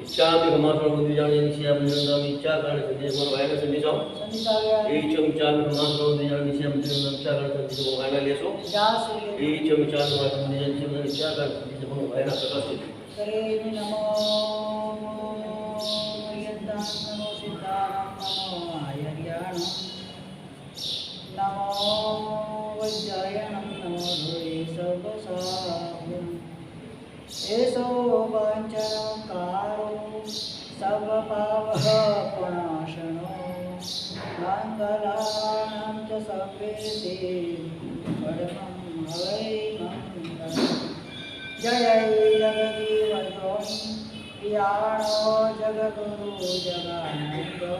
इच्छा में हमारा मंदिर जाने निश्चय हम निरंतर इच्छा करने संदेश को वायना संदेश आओ संदेश आ गया ये इच्छा में हमारा मंदिर जाने निश्चय हम निरंतर इच्छा करने संदेश को वायना ले सो ये इच्छा में हमारा मंदिर जाने निश्चय इच्छा करने संदेश को वायना प्रकाशित करे नमो यद्दान नमो सिद्धानां नमो आयर्याणं नमो वज्रायणं नमो धुरे सर्वसाहुं एषो वाञ्छनकारो सर्वपावः प्रणाशनो मङ्गलानां च सर्वेषे परमं हवै मङ्गलम् जय जगदीवयो प्रियाणो जगद्गुरु जगानन्दो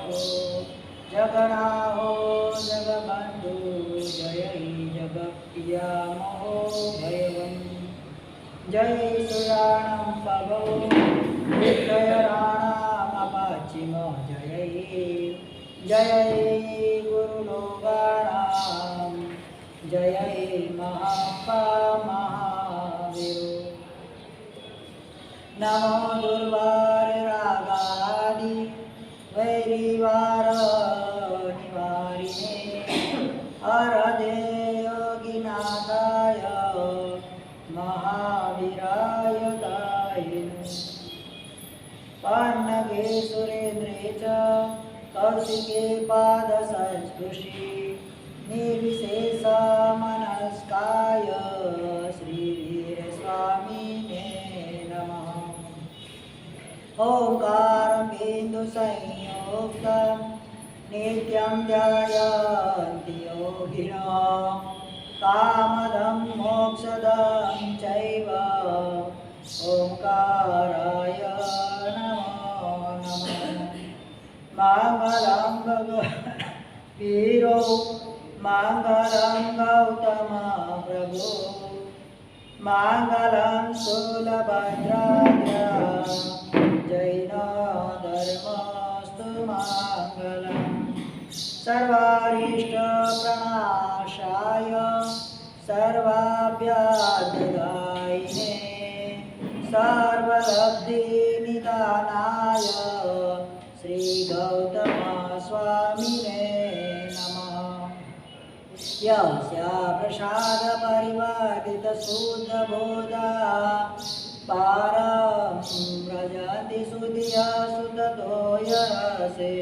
जगन्नाथो जगबन्धु जय जगत्प्रियामहो भयवन् जय सुराणं पवो विद्यराणामपाचिमो जय गुरुलोकाणां जय महावीरो नमो दुर्वार रागादि वैरिवार निवारिणे हरदे योगिनाथाय महावीराय दायिने पन्नगे सुरेन्द्रे च कौशिके पादसंस्पृशि निर्विशेषमनस्काय श्रीवीरस्वामिने नमः ओंकारं बिन्दुसंयुक्तं नित्यं ध्यायन्ति योगिनः कामदं मोक्षदं चैव ओंकाराय नमो नमः मंगलं वीरो मंगलं गौतम प्रभु मंगलं शूलभद्राय जैनो धर्मस्तु मंगलम् सर्वारिष्ट प्रणाशाय सर्वाभ्यादायिने सर्वलब्धिनिदानाय श्री गौतम स्वामिने नमः यस्य प्रसाद परिवर्तित शुद्ध बोधा पारं व्रजति सुधिया सुततो यसे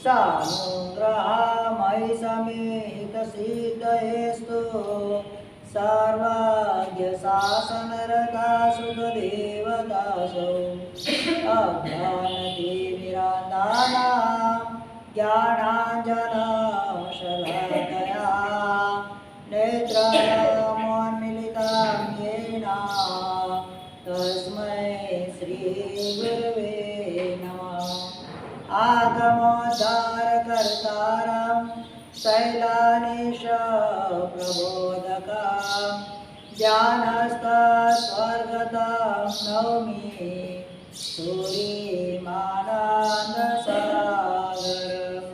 सानुग्रहामयि समेत सिद्धेस्तु सर्वाज्ञशासनरता सुखदेवदासौ अज्ञानतिमिरान्धानां ज्ञानाञ्जनशलाकया नेत्रयोन्मीलितं येन तस्मै श्रीगुरवे नमः आगमोद्धारकर्तारं शैलानीश प्रबोधकं ज्ञानस्थस्वर्गतं नौमि सूरीमानन्दसागरं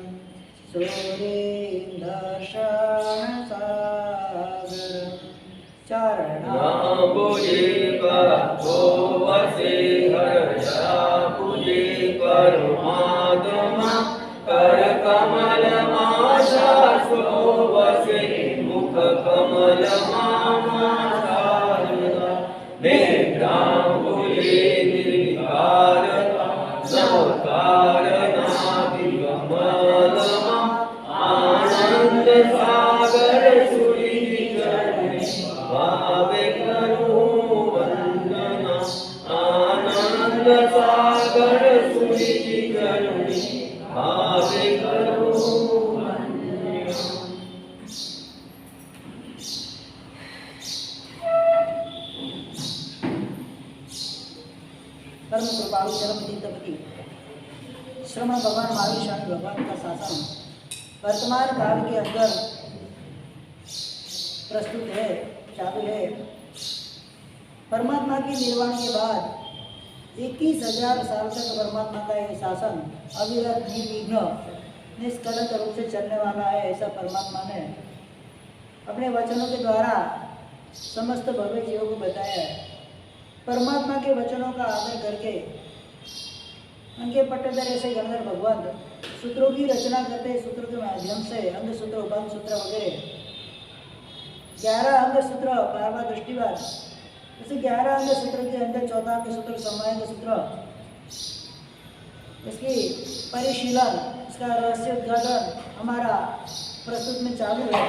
सूरीन्दर्शनसागरं पूजे करो वसे हरया पूजे परमात्मा कर कमल माशा वसे मुख कमल माशा नेत्रां पूजे निर्विकार नवकार नाभिकमल आनंद सागर सुरी भावे करो वंदना आनंद सागर सुरी करुणी भावे करो वंदना। परम कृपालु चरम तीर्थपति श्रमण भगवान महावीर स्वामी भगवान का शासन वर्तमान काल के अंदर प्रस्तुत है, चालू है। परमात्मा के निर्वाण के बाद 21,000 साल तक परमात्मा का यह शासन अविरत निर्विघ्न निष्कलंक रूप से चलने वाला है। ऐसा परमात्मा ने अपने वचनों के द्वारा समस्त भव्य जीवों को बताया है। परमात्मा के वचनों का आदर करके उनके पट्टेदार ऐसे गणधर भगवंत सूत्रों की रचना करते हैं। सूत्रों के माध्यम से अंग सूत्र, उपंग सूत्र वगैरह 11 अंग सूत्र, 12वां दृष्टिवाद, जैसे 11 अंग सूत्र के अंदर 14 अंग सूत्र, समवाय सूत्र, इसकी परिशीलन, इसका रहस्य उद्घाटन हमारा प्रस्तुत में चालू है।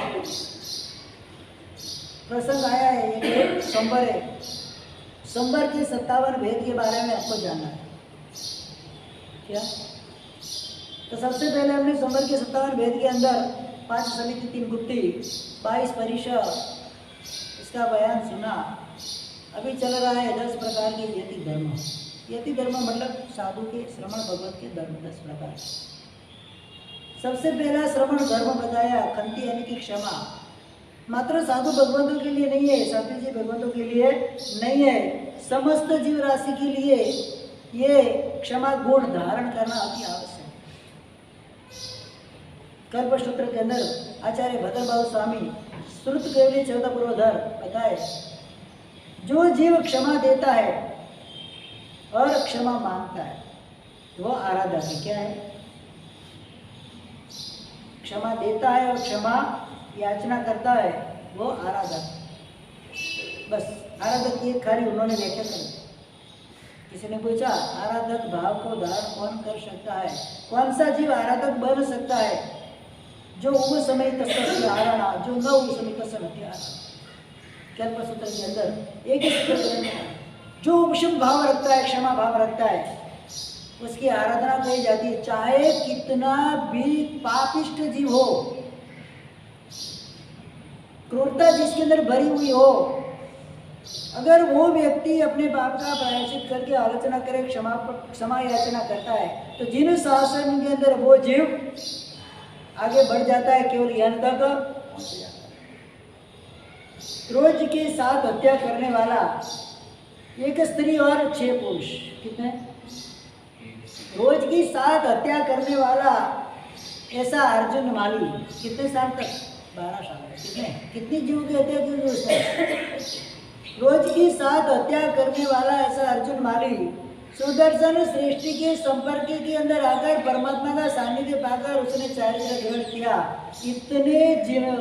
प्रसंग आया है एक संबर है, संबर के 57 भेद के बारे में आपको जानना है क्या? तो सबसे पहले हमने संबर के 57 भेद के अंदर 5 समिति, 3 गुप्ती, 22 परिषद, इसका बयान सुना। अभी चल रहा है 10 प्रकार के यति धर्म। यति धर्म मतलब साधु के श्रवण भगवत के धर्म 10 प्रकार। सबसे पहला श्रवण धर्म बताया खंती यानी कि क्षमा। मात्र साधु भगवंतों के लिए नहीं है, साधु जी भगवंतों के लिए नहीं है, समस्त जीव राशि के लिए ये क्षमा गुण धारण करना अति आवश्यक है। कल्पसूत्र के अंदर आचार्य भद्रभाव स्वामी श्रुत केवली चौदह पूर्वधर बताए, जो जीव क्षमा देता है और क्षमा मांगता है वो आराधक है। क्या है? क्षमा देता है और क्षमा याचना करता है वो आराधक। बस आराधक की खाली उन्होंने व्याख्या कर। किसी ने पूछा आराधक भाव को धारण कौन कर सकता है? कौन सा जीव आराधक बन सकता है? जो उस समय तस्वीर आराणा, जो न उस समय तस्वीर कल्पसूत्र के अंदर एक ही जो उपशम भाव रखता है, क्षमा भाव रखता है, उसकी आराधना कही जाती है, चाहे कितना भी पापिष्ट जीव हो, क्रूरता जिसके अंदर भरी हुई हो, अगर वो व्यक्ति अपने पाप का प्रायश्चित करके आलोचना करे, क्षमा याचना करता है, तो जिन शासन के अंदर वो जीव आगे बढ़ जाता है, केवल यहाँ तक पहुंच जाता है। रोज के 7 हत्या करने वाला, एक स्त्री और 6 पुरुष, कितने? रोज की 7 हत्या करने वाला ऐसा अर्जुन माली, कितने साल तक? 12 साल। कितनी जीव की हत्या की उसने? रोज की 7 हत्या करने वाला ऐसा अर्जुन माली सुदर्शन सृष्टि के संपर्क के अंदर आकर परमात्मा का सानिध्य पाकर उसने चारित्र ग्रहण किया। इतने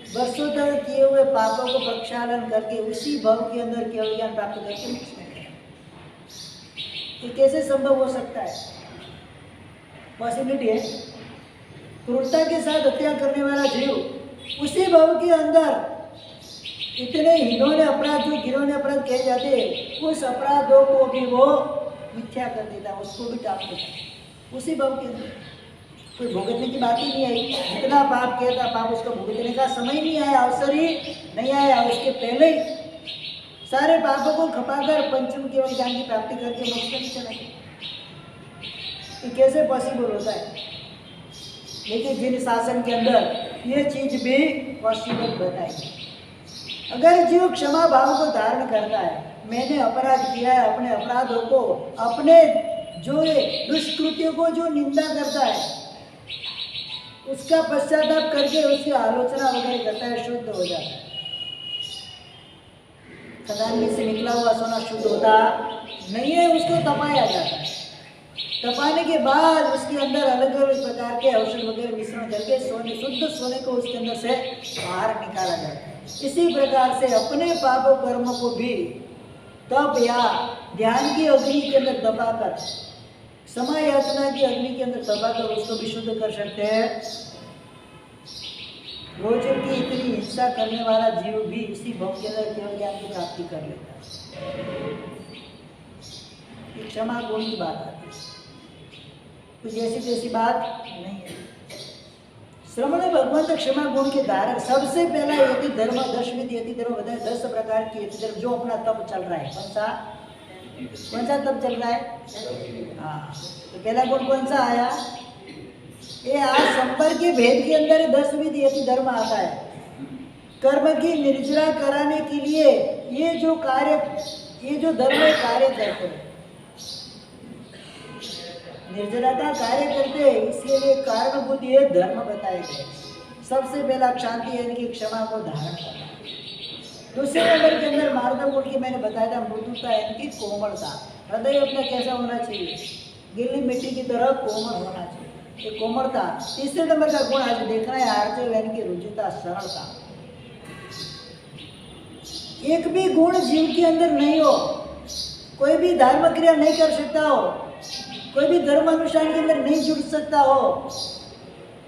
वर्षों तक किए हुए पापों को प्रक्षालन करके उसी भाव के अंदर केवल ज्ञान प्राप्त करके ये कैसे संभव हो सकता है? पॉसिबिलिटी है। क्रूरता के साथ हत्या करने वाला जीव उसी भाव के अंदर इतने हिनोने अपराध, जो गिरोने अपराध कहे जाते, उस अपराधों को भी वो मिथ्या कर देता, उसको भी टाल देता उसी भाव के अंदर। कोई भुगतने की बात ही नहीं आई। जितना पाप किया था, पाप उसको भुगतने का समय नहीं आया, अवसर ही नहीं आया। उसके पहले ही सारे पापों को खपाकर पंचम केवल ज्ञान की प्राप्ति करके मोक्ष में चला गया। ये कैसे पॉसिबल होता है? लेकिन जिन शासन के अंदर ये चीज भी पॉसिबल बताई, अगर जीव क्षमा भाव को धारण करता है, मैंने अपराध किया है, अपने अपराधों को, अपने जो ये दुष्कृत्यों को जो निंदा करता है, उसका पश्चाताप करके उसकी आलोचना वगैरह करता है, शुद्ध हो जाता है। खदान में से निकला हुआ सोना शुद्ध होता नहीं है, उसको तपाया जाता है। तपाने के बाद उसके अंदर अलग अलग प्रकार के औषध वगैरह मिश्रण करके सोने, शुद्ध सोने को उसके अंदर से बाहर निकाला जाता है। इसी प्रकार से अपने पाप कर्मों को भी तप या ध्यान की अग्नि के अंदर दबाकर, समय याचना की अग्नि के अंदर दबाकर उसको भी शुद्ध कर सकते हैं। रोज की इतनी हिंसा करने वाला जीव भी इसी भव के अंदर केवल ज्ञान की प्राप्ति कर लेता है। क्षमा गुण की बात आती है, कुछ ऐसी तैसी बात नहीं है। श्रवण भगवंत क्षमा गुण के धारक। सबसे पहला यति धर्म, 10 यति धर्म बताया, 10 प्रकार के यति धर्म जो अपना तप चल रहा है। कौन सा तप चल रहा है? हाँ, तो पहला गुण कौन सा आया? ये आज संपर्क के भेद के अंदर 10 यति धर्म आता है। कर्म की निर्जरा कराने के लिए ये जो कार्य, ये जो धर्म कार्य करते हैं, निर्जरा का कार्य करते हैं, इसके लिए कारणभूत ये धर्म बताए गए। सबसे पहला शांति यानी कि क्षमा को धारण करना। दूसरे नंबर के अंदर मार्ग गुण की मैंने बताया था, मृदुता यानी कि कोमलता। हृदय अपना कैसा होना चाहिए? गीली मिट्टी की तरह कोमल होना चाहिए, ये कोमलता। तीसरे नंबर का गुण आज देखना है आर्जव यानी कि रुजुता, सरलता। एक भी गुण जीव के अंदर नहीं हो, कोई भी धर्म क्रिया नहीं कर सकता हो, कोई भी धर्म अनुष्ठान के अंदर नहीं जुड़ सकता हो,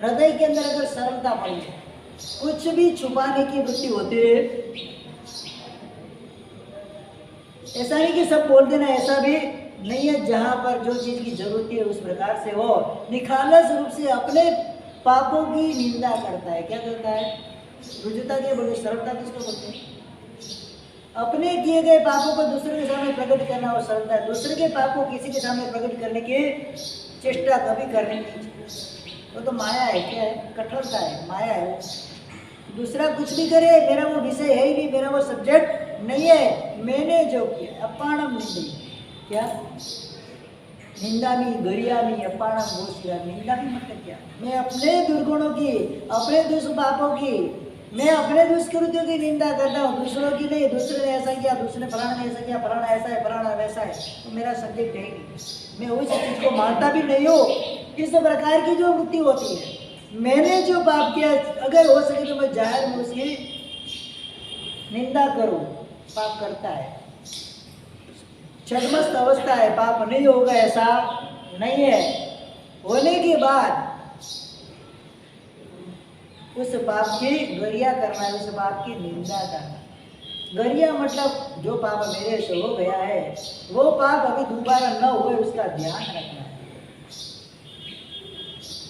हृदय के अंदर अगर सरलता पड़ी, कुछ भी छुपाने की वृत्ति होती है। ऐसा नहीं कि सब बोल देना, ऐसा भी नहीं है। जहां पर जो चीज की जरूरत है उस प्रकार से हो, निखालस रूप से अपने पापों की निंदा करता है। क्या करता है? रुजुता के बोले, सरलता किसको बोलते हैं? अपने किए गए पापों को दूसरे के सामने प्रकट करना और सरलता है। दूसरे के पाप को किसी के सामने प्रकट करने की चेष्टा कभी करनी नहीं। वो तो माया है। क्या है? कठोरता है, माया है। दूसरा कुछ भी करे, मेरा वो विषय है ही नहीं, मेरा वो सब्जेक्ट नहीं है। मैंने जो किया, अपाणम निंदी, क्या निंदामी गरियामी अपाणम घोषिया। निंदामी मतलब क्या? मैं अपने दुर्गुणों की, अपने दुष्पापों की, मैं अपने दुष्कृत्यों की निंदा करता हूँ, दूसरों की नहीं। दूसरे ने ऐसा किया, दूसरे ने फलाना ने ऐसा किया, फलाना ऐसा है, फलाना वैसा है, तो मेरा सब्जेक्ट है नहीं। मैं उस चीज को मानता भी नहीं हूँ। इस प्रकार की जो वृत्ति होती है, मैंने जो पाप किया, अगर हो सके तो मैं जाहिर में उसकी निंदा करूं, पाप करता है। छद्मस्त अवस्था है, पाप नहीं होगा ऐसा नहीं है। होने के बाद उस पाप की गरिया करना है, उस पाप की निंदा करना। गरिया मतलब जो पाप मेरे से हो गया है, वो पाप अभी दोबारा न हुए उसका ध्यान रखना है।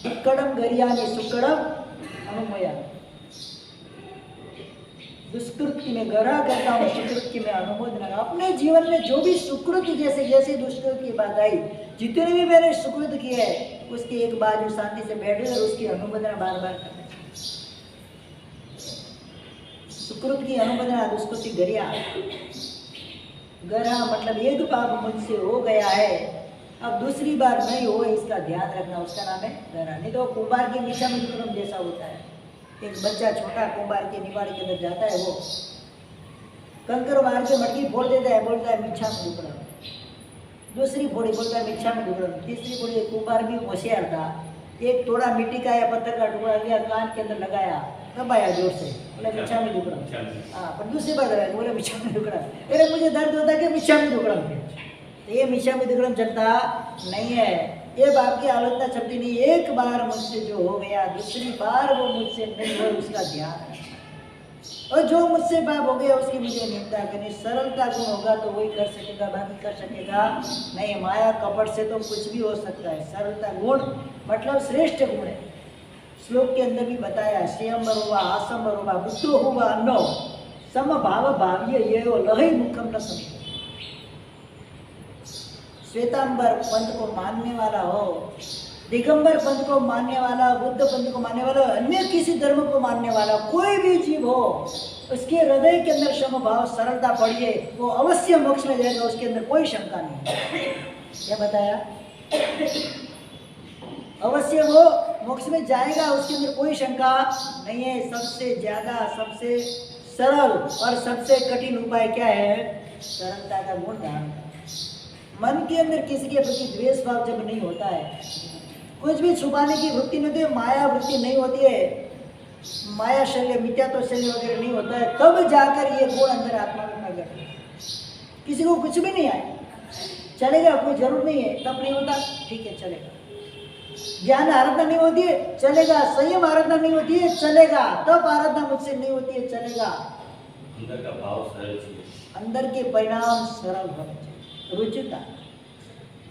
सुक्कडम गरियानी सुक्कडम अनुमया। दुष्कृत्य में गरा करता हूँ, सुकृत्य में अनुमोदन। अपने जीवन में जो भी सुकृत, जैसे जैसे दुष्कृत की बात आई, जितने भी मैंने सुकृत किए है, उसकी एक बाजू शांति से बैठे और उसकी अनुमोदना बार बार करना। सुकृत की अनुमोदना, दुष्कृत की गरिया। गरा मतलब एक पाप मुझसे हो गया है, अब दूसरी बार नहीं हो, इसका ध्यान रखना, उसका नाम है गरा। नहीं तो कुंभार के मिच्छामी दुक्कडम जैसा होता है। एक बच्चा छोटा कुंभार के निवाड़ी के अंदर जाता है, वो कंकर मार के मटकी फोड़ देता है, बोलता है मिच्छामी दुक्कडम। दूसरी फोड़ी, बोलता है मिच्छामी दुक्कडम। तीसरी फोड़ी, कुंभार भी होशियार था, एक थोड़ा मिट्टी का या पत्थर का टुकड़ा लिया, कान के अंदर लगाया, दबाया जोर से, बोले मिच्छामी दुक्कडम। हाँ, पर दूसरी बार दबाया, बोले मिच्छामी दुक्कडम। अरे मुझे दर्द होता है कि मिच्छामी दुक्कडम। ये मिच्छामी दुक्कडम चलता नहीं है, ये बाप की आलोचना चलती नहीं। एक बार मुझसे जो हो गया, दूसरी बार वो मुझसे नहीं हो, उसका ध्यान है। और जो मुझसे पाप हो गया उसकी मुझे निंदा करनी। सरलता गुण होगा तो वही कर सकेगा, बाकी कर सकेगा नहीं। माया कपट से तो कुछ भी हो सकता है। सरलता गुण मतलब श्रेष्ठ गुण है। श्लोक के अंदर भी बताया, स्वयंवर हुआ, आसंबर हुआ, बुद्धो हुआ, अन्नो सम भाव भाव्य ये लहई मुखम न समझो। श्वेतांबर पंथ को मानने वाला हो, दिगंबर पंथ को मानने वाला, बुद्ध पंथ को मानने वाला, अन्य किसी धर्म को मानने वाला कोई भी जीव हो, उसके हृदय के अंदर सम भाव सरलता पड़िए, वो अवश्य मोक्ष में जाएगा, उसके अंदर कोई शंका नहीं। क्या बताया? अवश्य वो मोक्ष में जाएगा, उसके अंदर कोई शंका नहीं है। सबसे ज्यादा, सबसे सरल और सबसे कठिन उपाय क्या है? सरलता का गुण धारण करना। मन के अंदर किसी के प्रति द्वेष भाव जब नहीं होता है, कुछ भी छुपाने की वृत्ति नहीं होती है, माया वृत्ति नहीं होती है, माया शल्य, मिथ्यात्व शल्य वगैरह नहीं होता है, तब जाकर ये गुण अंदर आत्मा में प्रकट होता है। किसी को कुछ भी नहीं आए चलेगा, कोई जरूर नहीं है, तब नहीं होता, ठीक है चलेगा। ज्ञान आराधना नहीं होती है, चलेगा। संयम आराधना नहीं होती है, चलेगा। तब आराधना मुझसे नहीं होती है, चलेगा। अंदर का भाव सरल चाहिए, अंदर के परिणाम सरल होने चाहिए। रुचिता,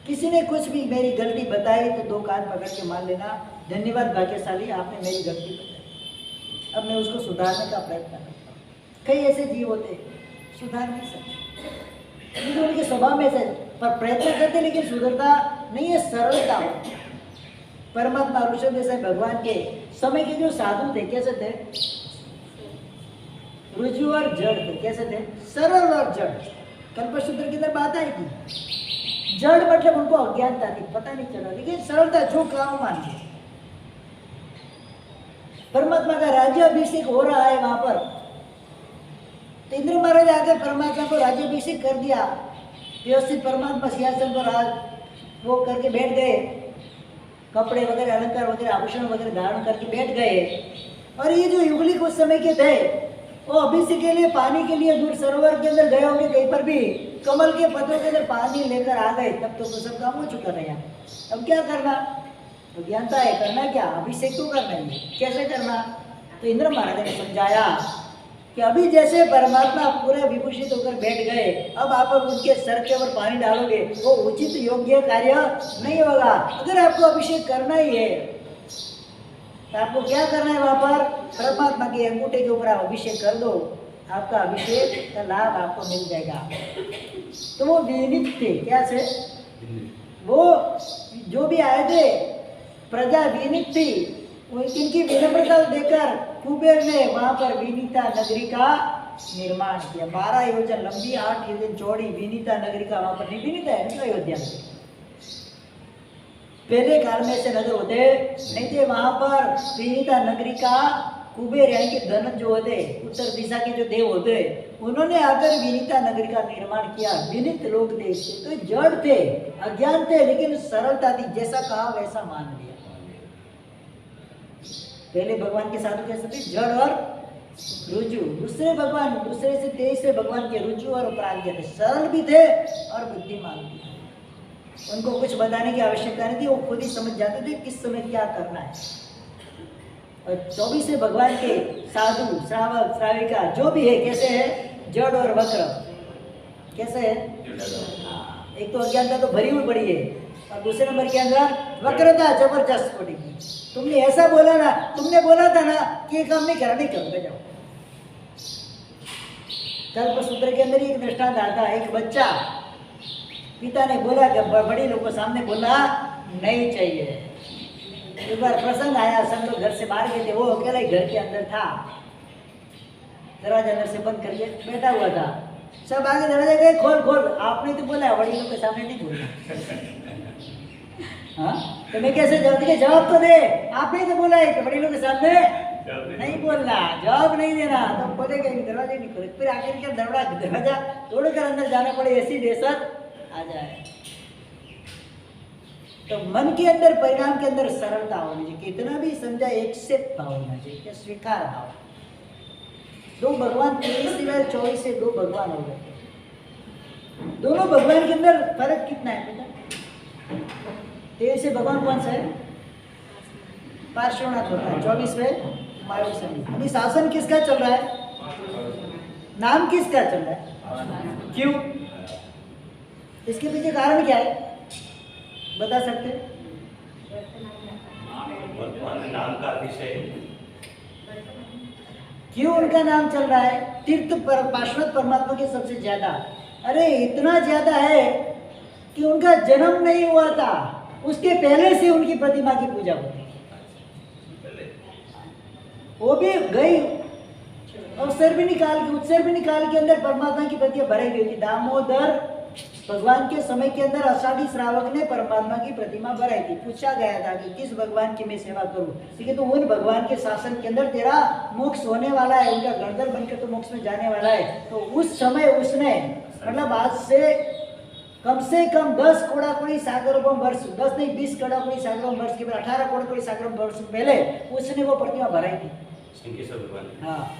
किसी ने कुछ भी मेरी गलती बताई तो दो कान पकड़ के मान लेना, धन्यवाद भाग्यशाली, आपने मेरी गलती बताई, अब मैं उसको सुधारने का प्रयत्न करता हूँ। कई ऐसे जीव होते सुधार नहीं सकते, तो उनके स्वभाव में से पर प्रयत्न करते लेकिन सुधरता नहीं है, सरलता हो। परमात्मा ऋषभ जैसे भगवान के समय के जो साधु थे कैसे थे? रुजु और जड़ थे। कैसे थे? सरल और जड़। कल्पसूत्र के अंदर बात आई थी। जड़ मतलब उनको अज्ञानता थी, पता नहीं चला, लेकिन सरलता, जो काम मान गए। परमात्मा का राज्याभिषेक हो रहा है वहां पर, तो इंद्र महाराज आकर परमात्मा को राज्याभिषेक कर दिया, व्यवस्थित परमात्मा सिंहासन पर वो करके बैठ गए, कपड़े वगैरह अलंकार वगैरह आभूषण वगैरह धारण करके बैठ गए। और ये जो युगलिक उस समय के थे वो अभिषेक के लिए पानी के लिए दूर सरोवर के अंदर गए होंगे, कहीं पर भी कमल के पत्तों के अंदर पानी लेकर आ गए, तब तो सब काम हो चुका था यहाँ। अब क्या करना, तो ज्ञानता है करना क्या, अभिषेक तो करना ही है, कैसे करना। तो इंद्र महाराज ने समझाया कि अभी जैसे परमात्मा पूरे विभूषित होकर बैठ गए, अब आप उनके सर के ऊपर पानी डालोगे वो उचित योग्य कार्य नहीं होगा। अगर आपको अभिषेक करना ही है तो आपको क्या करना है, वहां पर परमात्मा के अंगूठे के ऊपर आप अभिषेक कर दो, आपका अभिषेक का लाभ आपको मिल जाएगा। तो वो विनीत थे, क्या से वो जो भी आए थे प्रजा विनीत थी, इनकी विनम्रता देकर कुबेर ने वहां पर विनीता नगरी का निर्माण किया। 12 योजन लंबी 8 योजन चौड़ी विनीता नगरी का वहां पर विनीता है ना अयोध्या में। पहले काल में ऐसे नगर होते नहीं थे, वहां पर विनीता नगरी का कुबेर यानी कि धन जो होते उत्तर दिशा के जो देव होते उन्होंने आकर विनीता नगरी का निर्माण किया। विनीत लोग थे, तो जड़ थे, अज्ञान थे, लेकिन सरलता थी, जैसा कहा वैसा मान लिया। पहले भगवान के साधु कैसे थे, जड़ और रुजु। दूसरे भगवान, दूसरे से तीसरे भगवान के रुजु और प्राज्ञ थे, सरल भी थे और बुद्धिमान भी थे। उनको कुछ बताने की आवश्यकता नहीं थी, वो खुद ही समझ जाते थे किस समय क्या करना है। और 24 भगवान के साधु श्रावक श्राविका जो भी है कैसे है, जड़ और वक्र कैसे है। एक तो अज्ञानता तो भरी हुई पड़ी है और दूसरे नंबर के अंदर वक्रता जबरदस्त पड़ेगी। तुमने ऐसा बोला ना, तुमने बोला था ना कि ये काम नहीं करा, नहीं करोगे जाओ। कल्पसूत्र के अंदर एक दृष्टांत आता है, एक बच्चा पिता ने बोला कि बड़े लोगों के सामने बोला नहीं चाहिए। एक बार प्रसंग आया, सब लोग घर से बाहर गए थे, वो अकेला ही घर के अंदर था, दरवाजा अंदर से बंद करके बैठा हुआ था। सब आगे दरवाजा गए, खोल खोल, आपने तो बोला बड़ी लोगों के सामने नहीं बोलना। हाँ तो मैं कैसे जवाब तो दे, आपने तो बोला है कि बड़ी लोगों के सामने नहीं बोलना, जवाब नहीं देना। तो बोलेगा दरवाजे नहीं खोले, फिर आखिर क्या दरवाजा तोड़कर अंदर जाना पड़े, ऐसी दहशत आ जाए। तो मन के अंदर परिणाम के अंदर सरलता होनी चाहिए, कितना भी समझा एक्सेप्ट भाव होना चाहिए, स्वीकार भाव। दो भगवान 23-24 से 2 भगवान हो गए। दोनों भगवान के अंदर फर्क कितना है बेटा? 23 से भगवान कौन सा है? पार्श्वनाथ होता है, 24वें मायावी। अभी शासन किसका चल रहा है? नाम किसका चल रहा है? क्यों? इसके पीछे कारण क्या है, बता सकते? नाम का विषय क्यों उनका नाम चल रहा है? तीर्थ पर पार्श्वनाथ परमात्मा के सबसे ज्यादा, अरे इतना ज्यादा है कि उनका जन्म नहीं हुआ था, उसके पहले से उनकी प्रतिमा की पूजा होती, वो भी गई अवसर भी निकाल के, उत्सर भी निकाल के अंदर परमात्मा की प्रतिमा भराई गई थी। दामोदर भगवान के समय के अंदर आषाढ़ी श्रावक ने परमात्मा की प्रतिमा बनाई थी। पूछा गया था कि किस भगवान की मैं सेवा करूं, ठीक है, तो उन भगवान के शासन के अंदर तेरा मोक्ष होने वाला है, उनका गणधर बनकर तो मोक्ष में जाने वाला है। तो उस समय उसने, मतलब आज से कम 10 कोड़ी सागरों वर्ष, 10 नहीं 20 कोड़ी सागरों वर्ष के बाद 18 कोड़ी सागरों वर्ष पहले उसने वो प्रतिमा बनाई थी। हाँ,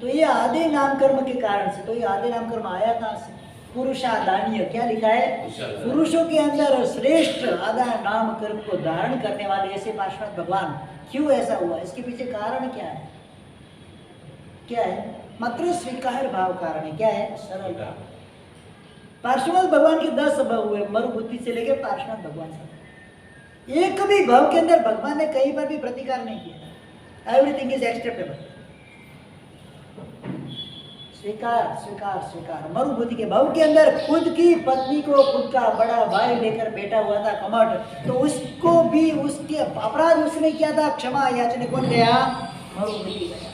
तो ये आदि नाम कर्म के कारण से, तो ये आदि नाम कर्म आया कहाँ से? पुरुषादानीय, क्या लिखा है? पुरुषों के अंदर श्रेष्ठ आदा नाम कर्म को धारण करने वाले ऐसे पार्श्वनाथ भगवान। क्यों ऐसा हुआ, इसके पीछे कारण क्या है? क्या है? मात्र स्वीकार भाव कारण है। क्या है? सरलता। पार्श्वनाथ भगवान के 10 भाव हुए, मरुबुद्धि से लेकर पार्श्वनाथ भगवान तक। एक भी भाव के अंदर भगवान ने कहीं पर भी प्रतिकार नहीं किया। Everything is acceptable. स्वीकार स्वीकार स्वीकार। मरुभूति के भाव के अंदर खुद की पत्नी को खुद का बड़ा भाई लेकर बैठा हुआ था कमठ, तो उसको भी उसके अपराध उसने किया था, क्षमा याचने कौन गया? मरुभूति गया।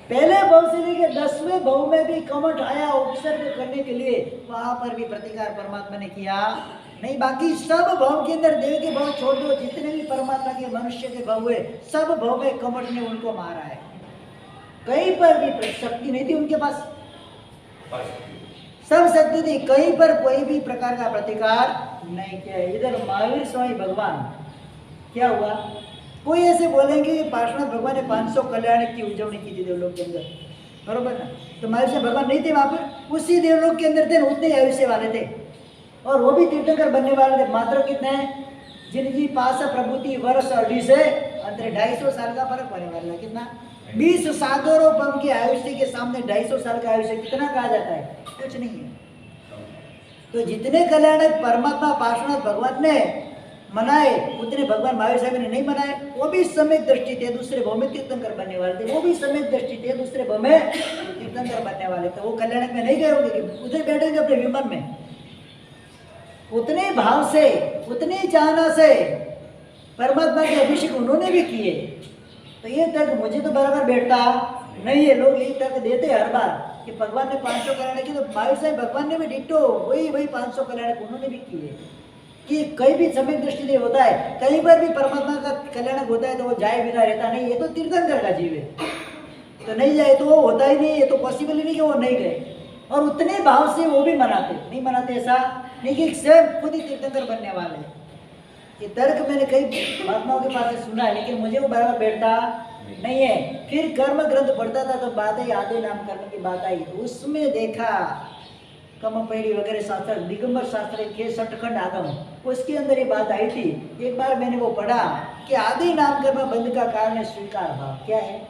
पहले भाव से लेकर 10वें भाव में भी कमठ आया उपसर्ग करने के लिए, वहां पर भी प्रतिकार परमात्मा ने किया नहीं। बाकी सब भाव के अंदर, देव के भाव छोड़ दो, जितने भी परमात्मा के मनुष्य के भाव हुए सब भाव में कमठ ने उनको मारा है। कहीं पर भी शक्ति नहीं थी उनके पास, सब शक्ति थी, कहीं पर कोई भी प्रकार का प्रतिकार नहीं किया। इधर महावीर स्वामी भगवान क्या हुआ, कोई ऐसे बोलेंगे कि पार्श्वनाथ भगवान ने 500 कल्याण की उजवनी की थी देवलोक के अंदर, बरोबर ना? तो महावीर स्वामी भगवान नहीं थे वहां पर, उसी देवलोक के अंदर थे, उतने आयुष्य वाले थे और वो भी तीर्थंकर बनने वाले थे। मात्र कितने हैं, जिनकी पास प्रभुति वर्ष और 20 है, अंतर 250 साल का फर्क पड़ने वाला है। कितना? 20 सागरों पम के आयुष्य के सामने 250 साल का आयुष्य कितना कहा जाता है? कुछ नहीं है। तो जितने कल्याणक परमात्मा पार्श्वनाथ भगवान ने मनाए, उतने भगवान महावीर साहब ने नहीं मनाए। वो भी सम्यक दृष्टि थे, दूसरे भाव में तीर्थंकर बनने वाले थे। वो भी सम्यक दृष्टि थे, दूसरे भाव में तीर्थंकर बनने वाले थे। वो कल्याणक में नहीं गए होंगे कि उधर बैठेंगे अपने विमान में। उतने भाव से, उतनी चाहना से परमात्मा के अभिषेक उन्होंने भी किए। तो ये तर्क मुझे तो बराबर बैठता नहीं है। लोग यही तर्क देते हर बार कि भगवान ने 500 कल्याण किए, तो महावीर साहब भगवान ने भी डिट्टो वही 500 कल्याण उन्होंने भी किए। कि कहीं भी समय दृष्टि नहीं होता है, कहीं पर भी परमात्मा का कल्याण होता है तो वो जाए बिना रहता नहीं। ये तो तीर्थंकर का जीव है, तो नहीं जाए तो वो होता ही नहीं। ये तो पॉसिबल ही नहीं कि वो नहीं गए। और उतने भाव से वो भी मनाते नहीं मनाते ऐसा नहीं कि स्वयं खुद ही तीर्थंकर बनने वाले। ये तर्क मैंने कई महात्माओं के पास से सुना है, लेकिन मुझे वो बराबर बैठता नहीं है। फिर कर्म ग्रंथ पढ़ता था तो बात आई आदि नाम कर्म की बात आई, तो उसमें देखा कमपेड़ी वगैरह शास्त्र, दिगंबर शास्त्र के सटखंड आगम, उसके अंदर ये बात आई थी। एक बार मैंने वो पढ़ा कि आदि नाम कर्म बंध का कारण है स्वीकार भाव। क्या है?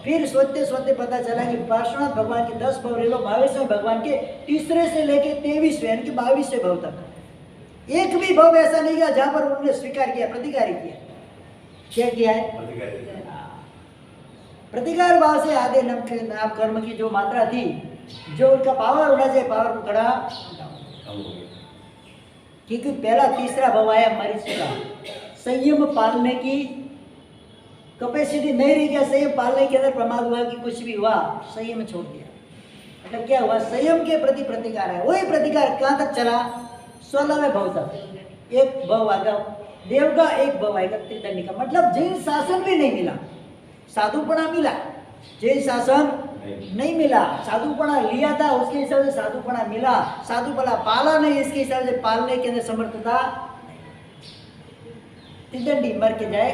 फिर सोचते सोचते पता चला कि पार्श्वनाथ भगवान के 10 भव ले लो, 22वें भगवान के तीसरे से लेके 23वें यानी कि 22वें भव तक एक भी भव ऐसा नहीं गया जहां पर उन्होंने स्वीकार किया, प्रतिकार किया। क्या किया है? प्रतिकार भाव से आदि नाम कर्म की जो मात्रा थी, जो उनका पावर होना चाहिए, पावर को खड़ा, क्योंकि पहला तीसरा भव आया मरीज का, संयम पालने की कैपेसिटी नहीं रही। क्या संयम पालने के अंदर प्रमाद हुआ कि कुछ भी हुआ, संयम छोड़ दिया। मतलब क्या हुआ? संयम के प्रति प्रतिकार है। वही प्रतिकार कहाँ तक चला? 16वें भव तक। एक भव आएगा देव का, एक भव आएगा त्रिदंडी का। मतलब जैन शासन भी नहीं मिला, साधुपना मिला, जैन शासन नहीं मिला। साधुपना लिया था, उसके हिसाब से साधुपना मिला, साधुपना पाला नहीं, इसके हिसाब से पालने के अंदर समर्थता। त्रिदंडी मर के जाए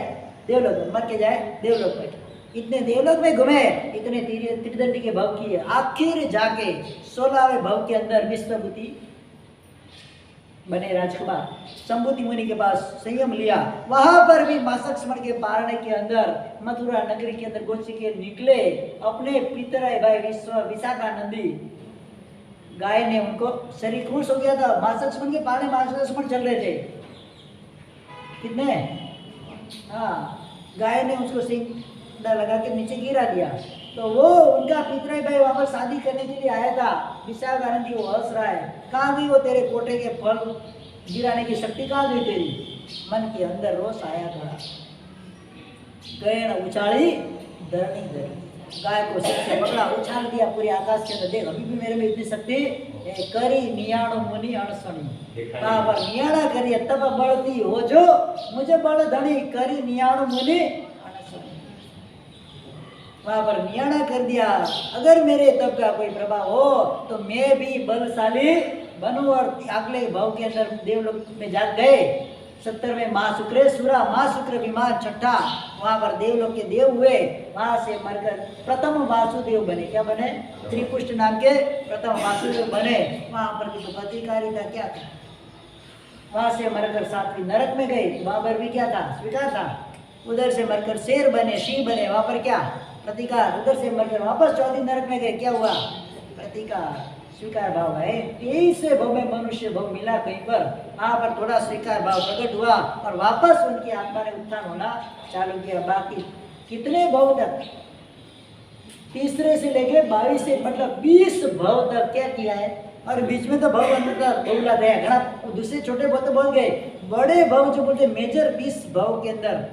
देवलोक में, मर के जाए देवलोक में। इतने देवलोक में घूमे, इतने त्रिदंडी के भव किए, आखिर जाके 16वें भव के अंदर विश्वभूति बने राजकुमार। संबुति मुनि के पास संयम लिया, वहां पर भी मासक स्मरण के पारने के अंदर मथुरा नगरी के अंदर गोची के निकले अपने पितराय भाई विशाखानंदी गाय ने उनको शरीर खुश हो गया था। मासक स्मरण के पारने मासक स्मरण चल रहे थे कितने, हाँ, गाय ने उसको सिंह लगा के नीचे गिरा दिया। तो वो उनका पितराई भाई वहां पर शादी करने के लिए आया था। विशाखानंदी वो हंस रहा है, कहाँ गई वो तेरे कोटे के फल गिराने की शक्ति, कहाँ गई तेरी? मन के अंदर रोष आया थोड़ा, गए उछाली धरनी धरी, गाय को सिर से पकड़ा, उछाल दिया पूरे आकाश के अंदर। देख अभी भी मेरे में इतनी शक्ति करी नियाणो मुनि अणसणी, कहाँ पर नियाणा करिए तब बढ़ती हो जो मुझे बड़ धनी, करी नियाणो मुनि अणसणी, वहां पर नियाणा कर दिया। अगर मेरे तब का कोई प्रभाव हो तो मैं भी बलशाली बनूं। और अगले भाव के अंदर देवलोक में जा गए। 70वें महाशुक्रेश्वरा महाशुक्र विमान छठा, वहां पर देवलोक के देव हुए। वहां से मरकर प्रथम वासुदेव बने। क्या बने? त्रिपुष्ट नाम के प्रथम वासुदेव बने। वहां पर भी तो प्रतिकारिता क्या था? वहां से मरकर 7वीं नरक में गए, वहां पर भी क्या था? स्वीकार था। उधर से मरकर शेर बने, सिंह बने, वहां पर क्या? प्रतिकार। उधर से मरकर वापस 4वीं नरक में गए, क्या हुआ? प्रतिकार, स्वीकार भाव है। 23वें भव में मनुष्य भव मिला कहीं पर, वहां पर थोड़ा स्वीकार भाव प्रकट हुआ और वापस उनकी आत्मा ने उत्थान होना चालू किया। बाकी कितने भव तक? तीसरे से लेके 22 से मतलब 20 भव तक क्या किया है? और बीच में तो भव बहुला गया, घना दूसरे छोटे भव तो बोल गए, बड़े भव जो बोलते मेजर 20 भव के अंदर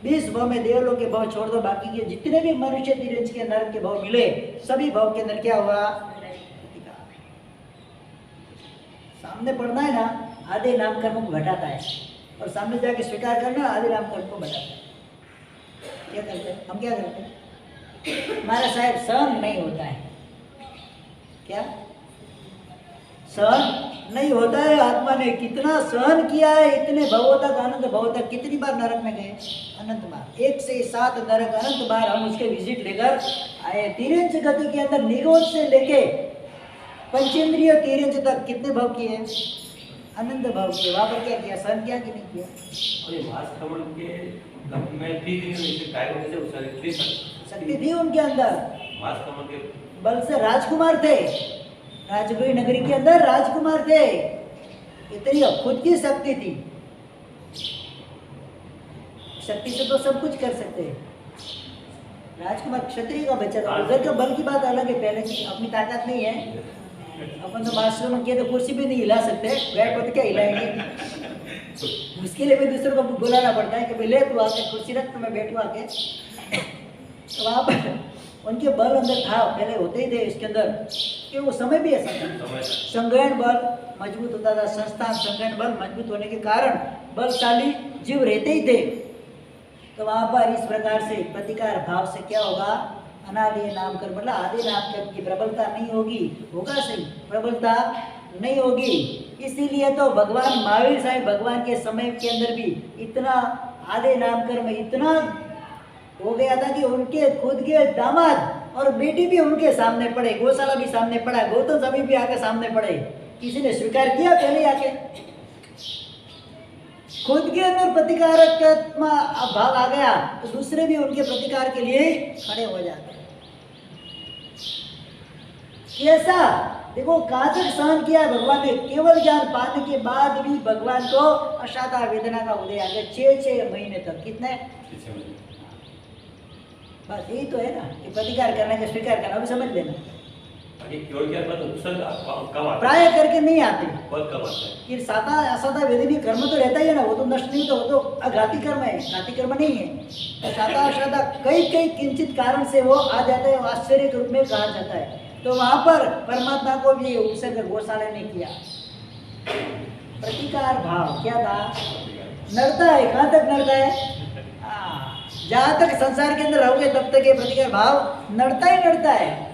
20 भव में देवलोक के भव छोड़ दो, बाकी के जितने भी मनुष्य तिरंज के नरक के भव मिले, सभी भव के अंदर क्या हुआ? सामने पढ़ना है ना, आधे नाम कर्म को घटाता है, और सामने जाके स्वीकार करना आधे नाम कर्म को बढ़ाता है। क्या करते हैं हम? क्या करते हैं? हमारा साहब सहन नहीं होता है। क्या सहन नहीं होता है। आत्मा ने कितना सहन किया है, इतने भवों तक अनंत भवों तक कितनी बार नरक में गए, अनंत बार, 1 से 7 नरक अनंत बार हम उसके विजिट लेकर आए। तिरंज गति के अंदर निरोध से लेके पंचेंद्रिय तिरंज तक कितने भव किए, अनंत भव किए। वहां पर क्या किया, सहन किया कि नहीं किया? और ये वास्तव में 3 दिन से काय होने से उसकी शक्ति थी उनके अंदर, वास्तव के बल से राजकुमार थे, राजगृह नगरी के अंदर राजकुमार थे, इतनी खुद की शक्ति थी। शक्ति से तो सब कुछ कर सकते हैं। राजकुमार क्षत्रिय का बच्चा था, उधर का बल की बात अलग है, पहले की अपनी ताकत नहीं है। अपन तो मास्टर में किए तो कुर्सी भी नहीं हिला सकते, बैठ पर क्या हिलाएंगे, उसके लिए भी दूसरों को बुलाना पड़ता है कि भाई ले तू आके कुर्सी रख तो मैं बैठू आके। तो वहाँ पर उनके बल अंदर था, पहले होते ही थे इसके अंदर, कि वो समय भी ऐसा था, संग्रहण बल मजबूत होता था, संस्थान संग्रहण बल मजबूत होने के कारण बलशाली जीव रहते ही थे। तो वहाँ पर इस प्रकार से प्रतिकार भाव से क्या होगा, अनादि नाम कर, मतलब आदि नाम कर की प्रबलता नहीं होगी, होगा सही, प्रबलता नहीं होगी। इसीलिए तो भगवान महावीर साहब भगवान के समय के अंदर भी इतना आदि नाम कर्म इतना हो गया था कि उनके खुद के दामाद और बेटी भी उनके सामने पड़े, गौशाला भी सामने पड़ा, गौतम स्वामी भी आके सामने पड़े। किसी ने स्वीकार किया पहले आके, खुद के अंदर प्रतिकारक भाव आ गया तो दूसरे भी उनके प्रतिकार के लिए खड़े हो जाते हैं। कैसा देखो, कहाँ तक सहन किया भगवान ने, केवल ज्ञान पाने के बाद भी भगवान को असाधा वेदना का उदय आ गया 6 महीने तक। कितने, बस यही तो है ना कि प्रतिकार करने का स्वीकार करना, अभी समझ लेना। प्राय करके नहीं आते, कि सादा असाधा वेदनी कर्म तो रहता ही है ना, वो तो नष्ट नहीं, तो वो तो अघाती कर्म है, घाती कर्म नहीं है। तो सादा असाधा कई किंचित कारण से वो आ जाता है, आश्चर्य के रूप में कहा जाता है। तो वहां पर परमात्मा को भी उपसर्ग गौशाला ने किया। प्रतिकार भाव क्या था, नड़ता है, कहाँ तक नड़ता है, जहाँ तक संसार के अंदर रहोगे तब तक ये प्रतिकार भाव नड़ता ही नड़ता है।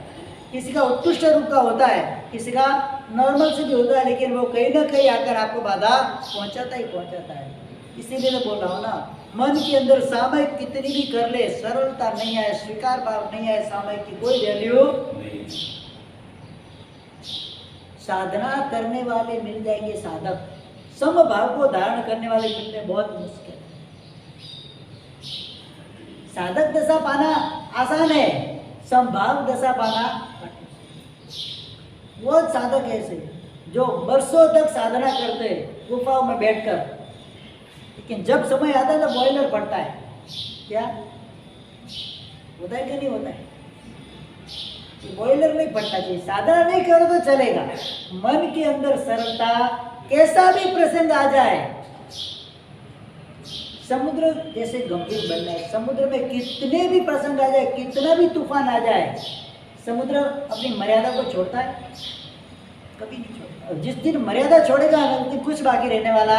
किसी का उत्कृष्ट रूप का होता है, किसी का नॉर्मल से भी होता है, लेकिन वो कहीं ना कहीं आकर आपको बाधा पहुंचाता ही पहुंचाता है। इसीलिए मैं बोल रहा हूँ ना, मन के अंदर सामयिक कितनी भी कर ले, सरलता नहीं है, स्वीकार भाव नहीं है, सामयिक की कोई वैल्यू नहीं। साधना करने वाले मिल जाएंगे साधक, समभाव को धारण करने वाले मिलने बहुत मुश्किल है। साधक दशा पाना आसान है, समभाव दशा पाना वो साधक ऐसे जो वर्षों तक साधना करते हैं गुफाओं में बैठकर, लेकिन जब समय आता है तो बॉयलर पड़ता है। क्या होता है कि नहीं होता है, बॉयलर नहीं पड़ना चाहिए। साधना नहीं करो तो चलेगा, मन के अंदर सरलता, कैसा भी प्रसंग आ जाए, समुद्र जैसे गंभीर बनना है, समुद्र में कितने भी प्रसंग आ जाए, कितना भी तूफान आ जाए, समुद्र अपनी मर्यादा को छोड़ता है, कभी नहीं छोड़ता। और जिस दिन मर्यादा छोड़ेगा उस दिन कुछ बाकी रहने वाला,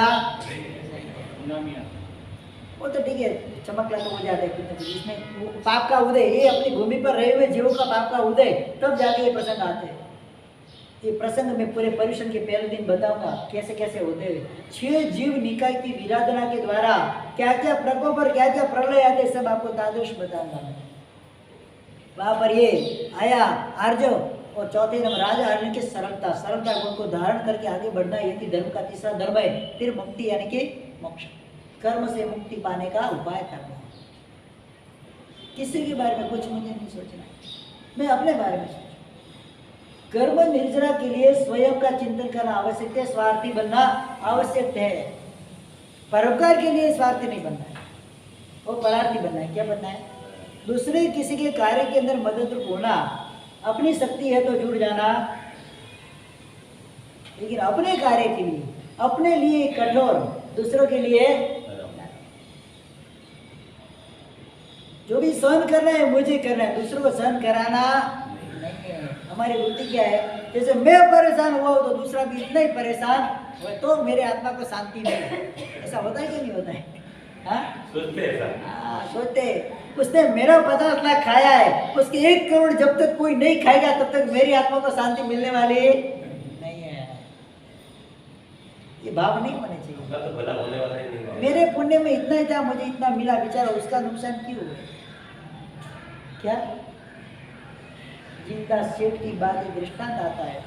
वो तो ठीक है, चमक लाता हो जाता है कितने, जिसमें पाप का उदय, ये अपनी भूमि पर रहे हुए जीवों का पाप का उदय, तब जाके ये प्रसंग आते हैं। ये प्रसंग में पूरे पर्युषण के पहले दिन बताऊंगा कैसे कैसे होते हुए 6 जीव निकाय की विराधना के द्वारा क्या क्या प्रकोप और क्या क्या प्रलय आते, सब आपको तादृश बताऊंगा। वहां पर ये आया आर्जव, और चौथे नंबर राजा अर्जुन की सरलता, सरलता गुण को धारण करके आगे बढ़ना, यही धर्म का तीसरा धर्म है। फिर मुक्ति यानी कि मोक्ष, कर्म से मुक्ति पाने का उपाय करना। किसी के बारे में कुछ मुझे नहीं सोचना, मैं अपने बारे में सोचूं। कर्म निर्जरा के लिए स्वयं का चिंतन करना आवश्यक है, स्वार्थी बनना आवश्यक है। परोपकार के लिए स्वार्थी नहीं बनना है, वो परार्थी बनना है। क्या बनना है, दूसरे किसी के कार्य के अंदर मदद होना, अपनी शक्ति है तो जुड़ जाना, लेकिन अपने कार्य के लिए, अपने लिए कठोर, दूसरों के लिए जो भी सहन करना है मुझे करना है, दूसरों को सहन कराना नहीं है। हमारी वृत्ति क्या है, जैसे मैं परेशान हुआ तो दूसरा भी इतना ही परेशान हो तो मेरे आत्मा को शांति मिले। ऐसा होता है कि नहीं होता है? सोचते उसने मेरा 50 लाख खाया है, उसके 1 करोड़ जब तक कोई नहीं खाएगा तब तक मेरी आत्मा को शांति मिलने वाली नहीं है। ये भाव नहीं होने चाहिए। उसका तो भला होने वाला ही नहीं है। मेरे पुण्य में इतना ही था, मुझे इतना मिला, बेचारा उसका नुकसान क्यों है? क्या जिनका सेठ की बात एक दृष्टांत आता है।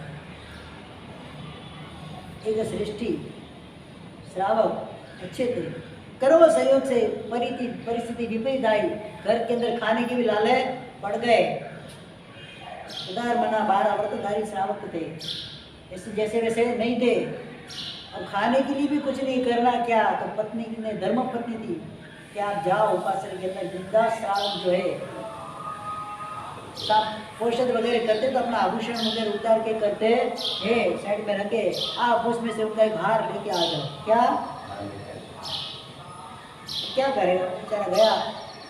एक सृष्टि श्रावक अच्छे थे, कर्म संयोग से परिस्थिति विपरीत आई, घर के अंदर खाने की भी लालच पड़ गए। उदार मना 12 व्रतधारी श्रावक थे, ऐसे जैसे वैसे नहीं थे। अब खाने के लिए भी कुछ नहीं करना, क्या तो पत्नी ने, धर्म पत्नी थी कि आप जाओ उपासना के अंदर, बिंदास श्रावक जो है सब औषध वगैरह करते तो अपना आभूषण वगैरह उतार के करते है, साइड में रखे, आप उसमें से उनका एक हार लेके आ जाओ। क्या करेगा बेचारा? गया,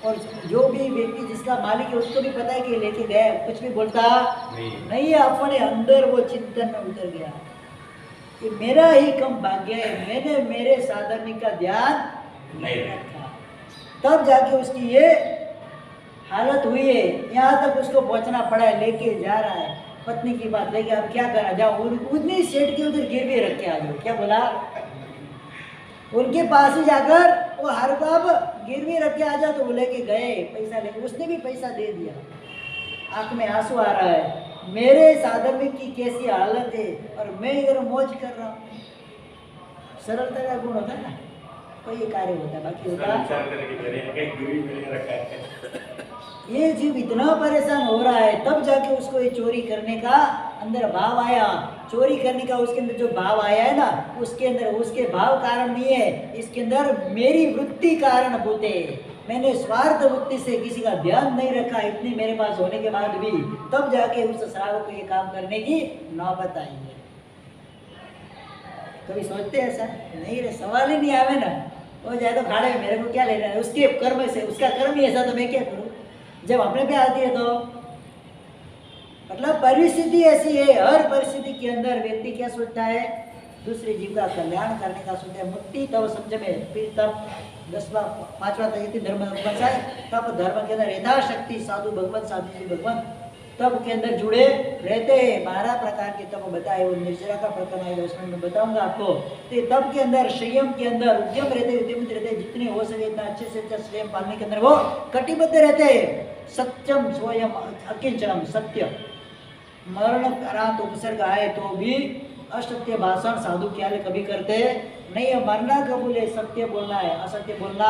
और जो भी व्यक्ति जिसका मालिक है उसको भी पता है कि लेके गए, कुछ भी बोलता नहीं है, अपने अंदर वो चिंतन में उतर गया कि मेरा ही कम भाग्य है, मैंने मेरे साधर्मिक का ध्यान नहीं रखा। तब जाके उसकी ये हालत हुई है, यहाँ तक उसको पहुंचना पड़ा है, लेके जा रहा है पत्नी की बात लेके। अब क्या करा, जाओ उतनी सेठ के उधर गिरवी रख के आ जाओ। क्या बोला? उनके पास ही जाकर वो हर को अब गिरवी रख के आ जाओ, तो वो लेके गए, पैसा लेके, उसने भी पैसा दे दिया। आंख में आंसू आ रहा है, मेरे साधर्मिक की कैसी हालत है और मैं इधर मौज कर रहा हूँ। सरलता का गुण होता है ना, कोई कार्य होता है, बाकी होता ये जीव इतना परेशान हो रहा है, तब जाके उसको ये चोरी करने का अंदर भाव आया। चोरी करने का उसके अंदर जो भाव आया है ना, उसके अंदर उसके भाव कारण नहीं है, इसके अंदर मेरी वृत्ति कारण होते। मैंने स्वार्थ वृत्ति से किसी का ध्यान नहीं रखा, इतनी मेरे पास होने के बाद भी, तब जाके उस श्रावक को ये काम करने की नौबत आई है। कभी सोचते हैं ऐसा? नहीं रे, सवाल ही नहीं आवे ना, वो जाए तो खाड़े में, मेरे को क्या लेना है, उसके कर्म से, उसका कर्म ही ऐसा, तो मैं क्या करूँ? जब अपने पे आती है तो मतलब परिस्थिति ऐसी है, हर परिस्थिति के अंदर व्यक्ति क्या सोचता है? दूसरे जीव का कल्याण करने का सोचता है। मुक्ति तब समझ में, फिर तब 10वां 5वां तक धर्म बचाए, तब धर्म के अंदर यथाशक्ति साधु भगवत, साधु जी भगवत तब के अंदर जुड़े रहते हैं। 12 प्रकार के तब बताए, वो निर्जरा का प्रकरण आएगा उसमें मैं बताऊंगा आपको। तो तब के अंदर, संयम के अंदर उद्यम रहते, उद्यमित रहते, जितने हो सके इतना अच्छे से अच्छा संयम पालने के अंदर वो कटिबद्ध रहते हैं। सत्यम स्वयं अकिंचनम, सत्य, मरण करात उपसर्ग आए तो भी असत्य भाषण साधु क्या कभी करते नहीं है। मरना कबूल, सत्य बोलना है, असत्य बोलना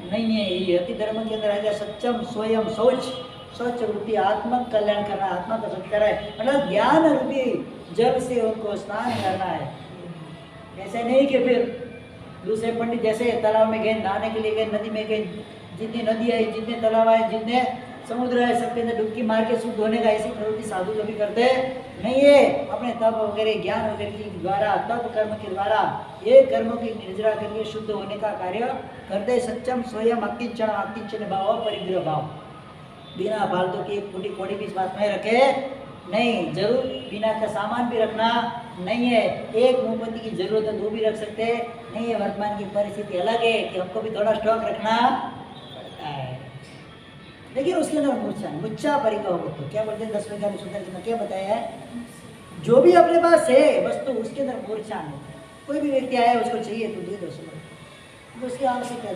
नहीं है। ये अति धर्म के अंदर आएगा सत्यम स्वयं, शौच, स्वच्छ वृत्ति, आत्मा कल्याण करना, आत्मा का स्वच्छ करा है, मतलब ज्ञान रूपी जल से उनको स्नान करना है। ऐसे नहीं कि फिर दूसरे पंडित जैसे तालाब में गए, नहाने के लिए गए, नदी में गए, जितनी नदी है, जितने तालाब है, जितने समुद्र है, सबके अंदर डुबकी मार के शुद्ध होने का ऐसी प्रवृत्ति साधु कभी करते नहीं है। अपने तप वगैरह, ज्ञान वगैरह के द्वारा, तप कर्म के द्वारा ये कर्मों की निर्जरा करके शुद्ध होने का कार्य करते। सत्यम स्वयं अकिंचन, अकिंचन भाव, परिग्रह भाव, बिना फालतू की टूटी कोड़ी भी इस बात में रखे नहीं। जरूर बिना का सामान भी रखना नहीं है। एक मोमबत्ती की जरूरत है, 2 भी रख सकते नहीं है। वर्तमान की परिस्थिति अलग है कि हमको भी थोड़ा स्टॉक रखना पड़ता है, लेकिन उसके अंदर मुच्चा परिकव तो क्या बोलते हैं 10वें का सूत्र में क्या बताया है? जो भी अपने पास है वस्तु उसके अंदर मूर्छा है। कोई भी व्यक्ति आया उसको चाहिए तो दे दो, सुनो उसकी आवश्यकता है।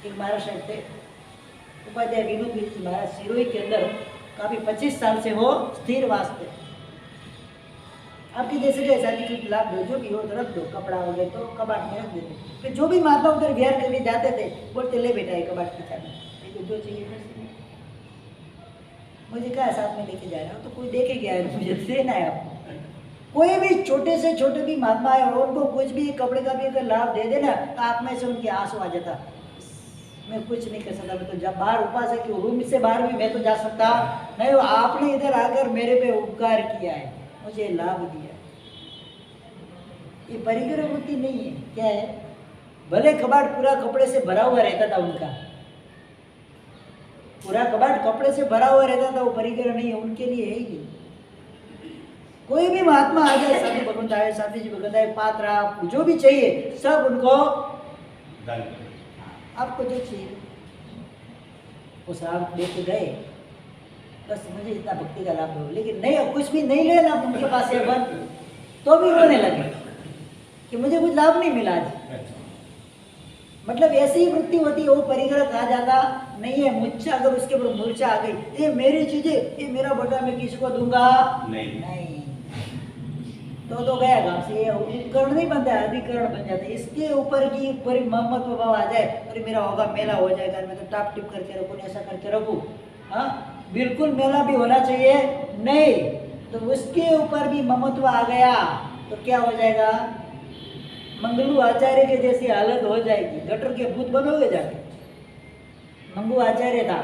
एक महाराज थे उपाध्याय विनोद मिश्र महाराज, सिरोही के अंदर काफी 25 साल से वो स्थिर वास थे। आपकी जैसे जैसा कि लाभ दो, जो भी हो तो रख दो, कपड़ा हो गए तो कबाट में रख देते। फिर जो भी महात्मा उधर विहार करने जाते थे बोलते ले बेटा ये कबाट की चाबी, जो चाहिए मुझे क्या साथ में लेके जा रहा हूँ, तो कोई देखे गया है, मुझे देना है आपको। कोई भी छोटे से छोटे भी महात्मा है और उनको कुछ भी कपड़े का भी अगर लाभ दे देना तो आप में से उनके आंसू आ जाता, मैं कुछ नहीं कर सकता, मैं तो जब बाहर उपास है कि रूम से बाहर भी मैं तो जा सकता नहीं, आपने इधर आकर मेरे पे उपकार किया है, मुझे लाभ दिया। ये परिग्रह वृत्ति नहीं है। क्या है? भले कबाड़ पूरा कपड़े से भरा हुआ रहता था, उनका पूरा कबाड़ कपड़े से भरा हुआ रहता था, वो परिग्रह नहीं है, उनके लिए है ही। कोई भी महात्मा आ जाए, साधु भगवंत आए, साधु जी भगवंत आए, पात्रा जो भी चाहिए सब उनको आपको जो चाहिए वो सब लेके गए, बस मुझे इतना भक्ति का लाभ हो। लेकिन नहीं, कुछ भी नहीं लेना उनके पास है, बंद तो भी रोने लगे कि मुझे कुछ लाभ नहीं मिला आज। मतलब ऐसी ही वृत्ति होती है, वो परिग्रह कहा जाता नहीं है। मुझसे अगर उसके ऊपर मूर्छा आ गई, ये मेरी चीजें, ये मेरा बेटा, मैं किसी को दूंगा नहीं। तो गया गांव से, ये उपकरण नहीं बनता है, अधिकरण बन जाता है। इसके ऊपर की पूरी महत्व भाव आ जाए, अरे मेरा होगा मेला हो जाएगा, मैं तो टाप टिप करके रखूँ, ऐसा करके रखूँ, हाँ बिल्कुल मेला भी होना चाहिए नहीं। तो उसके ऊपर भी ममत्व आ गया तो क्या हो जाएगा, मंगलू आचार्य के जैसी हालत हो जाएगी। गटर के भूत बनोगे जाके। मंगू आचार्य था,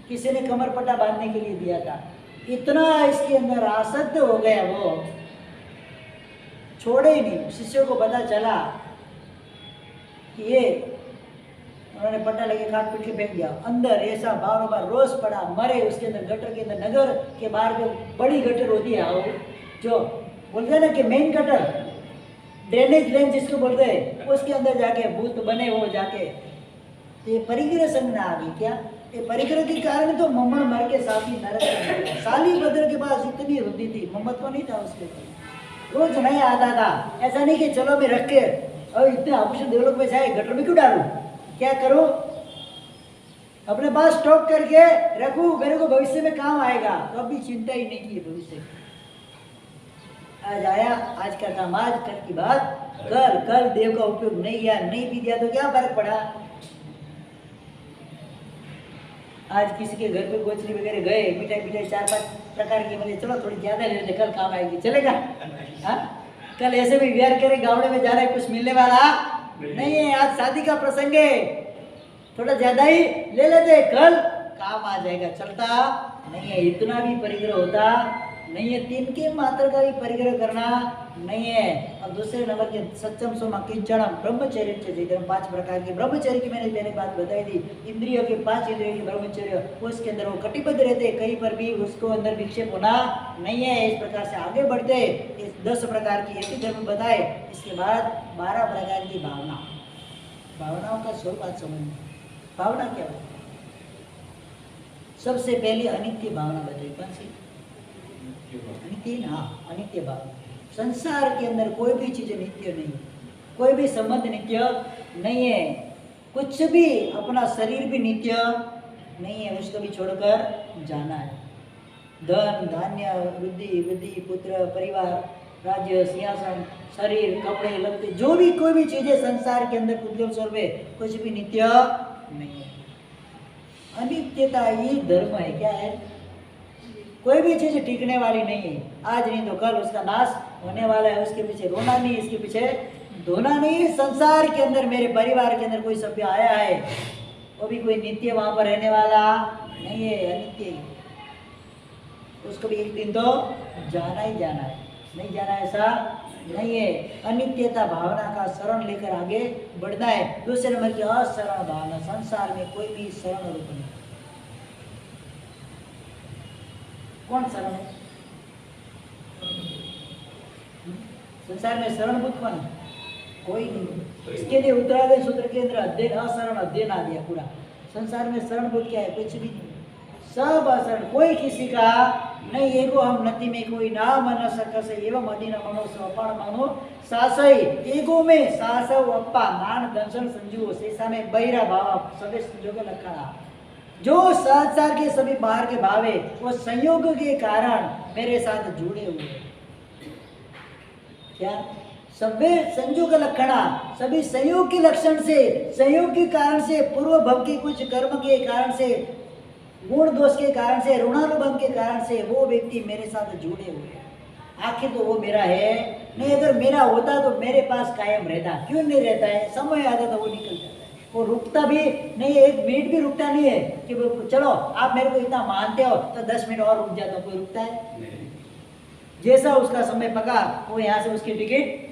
किसी ने कमर पट्टा बांधने के लिए दिया था, इतना इसके अंदर आसक्त हो गया वो, छोड़े ही नहीं। शिष्यों को पता चला कि ये, उन्होंने पट्टा लेके काट पीट के फेंक दिया अंदर। ऐसा बार रोज पड़ा, मरे उसके अंदर, गटर के अंदर। नगर के बाहर जो बड़ी गटर होती है, वो जो बोलते हैं ना कि मेन गटर, ड्रेनेज लाइन जिसको बोलते हैं, उसके अंदर जाके भूत बने वो जाके। तो ये परिग्रह संग में आ गई क्या? ये परिग्रह के कारण तो मम्मण मर के साथी नरक में गया। साली बदर के पास इतनी रुद्धि थी, ममत्व नहीं था उसके ऊपर, रोज नहीं आता था। ऐसा नहीं कि चलो मैं रख के और इतने आभूषण देवलोक में जाए, गटर में क्यों डालूं, क्या करूं, अपने पास स्टॉक करके रखूं, मेरे को भविष्य में काम आएगा। तो अभी चिंता ही नहीं की भविष्य की। आज आया, आज का काम आज, कल की बात कल देव का उपयोग नहीं किया, नहीं भी दिया तो क्या फर्क पड़ा। आज किसी के घर पे गोचरी वगैरह गए, मिठाई 4-5 प्रकार की मिले, चलो थोड़ी ज्यादा ले लेते, कल काम आएगी, चलेगा। हाँ कल ऐसे भी विहार करें, गावड़े में जा रहे, कुछ मिलने वाला नहीं है, आज शादी का प्रसंग है, थोड़ा ज्यादा ही ले लेते, कल काम आ जाएगा। चलता नहीं है, इतना भी परिग्रह होता नहीं है। 3 के मात्र का भी परिग्रह करना नहीं है। और दूसरे नंबर के सत्यम सोमा किंचनम ब्रह्मचर्य चरित्रम, 5 प्रकार के ब्रह्मचर्य की मैंने पहले बात बताई थी। इंद्रियों के 5 इंद्रियों के ब्रह्मचर्य, उसके अंदर वो कटिबद्ध रहते, कहीं पर भी उसको अंदर विक्षेप होना नहीं है। इस प्रकार से आगे बढ़ते, इस 10 प्रकार की यति धर्म बताए। इसके बाद 12 प्रकार की भावना, भावनाओं का स्वरूप आज समझ। भावना क्या है? सबसे पहले अनित्य भावना बताई। कौन सी? अनित्य ना, अनित्य भाव। संसार के अंदर कोई भी चीज नित्य नहीं, कोई भी संबंध नित्य नहीं है, कुछ भी, अपना शरीर भी नित्य नहीं है, उसको भी छोड़कर जाना है। धन धान्य, बुद्धि, पुत्र, परिवार, राज्य, सिंहासन, शरीर, कपड़े, लगते, जो भी कोई भी चीजें संसार के अंदर पुद्गल स्वरूप है, कुछ भी नित्य नहीं है। अनित्यता ही धर्म है। क्या है? कोई भी चीज टिकने वाली नहीं है। आज नहीं तो कल उसका नाश होने वाला है। उसके पीछे रोना नहीं, इसके पीछे धोना नहीं। संसार के अंदर, मेरे परिवार के अंदर कोई सभ्य आया है, वो भी कोई नित्य वहां पर रहने वाला नहीं है, अनित्य। उसको भी एक दिन तो जाना ही जाना है, नहीं जाना ऐसा नहीं है। अनित्यता भावना का शरण लेकर आगे बढ़ना है। दूसरे नंबर की अशरण भावना, संसार में कोई भी शरण रूप नहीं। कौन शरण है? संसार में शरणभूत कौन है? कोई नहीं। इसके लिए उत्तराधि सूत्र के अंदर अध्ययन, अशरण अध्ययन आ गया पूरा। संसार में शरणभूत क्या है? कुछ भी नहीं, सब अशरण, कोई किसी का नहीं। एगो हम नति में कोई ना मन सकस एवं अधीन मनो स्वपाण मानो सासई। एगो में सासव अप्पा मान दंशन संजू शेषा में बहिरा भाव सदस्य संजोग लखना। जो संसार के सभी बाहर के भाव है, वो संयोग के कारण मेरे साथ जुड़े हुए हैं। क्या? सभी संयोग लक्षणा, सभी संयोग के लक्षण से, संयोग के कारण से, पूर्व भव के कुछ कर्म के कारण से, गुण दोष के कारण से, ऋणानुबंध के कारण से वो व्यक्ति मेरे साथ जुड़े हुए हैं। आखिर तो वो मेरा है नहीं। अगर मेरा होता तो मेरे पास कायम रहता। क्यों नहीं रहता है? समय आता तो वो निकल जाता है, वो रुकता भी नहीं है, 1 मिनट भी रुकता नहीं है कि चलो आप मेरे को इतना मानते हो तो 10 मिनट और रुक जाता हूँ। कोई रुकता है? जैसा उसका समय पका, वो यहाँ से उसकी टिकट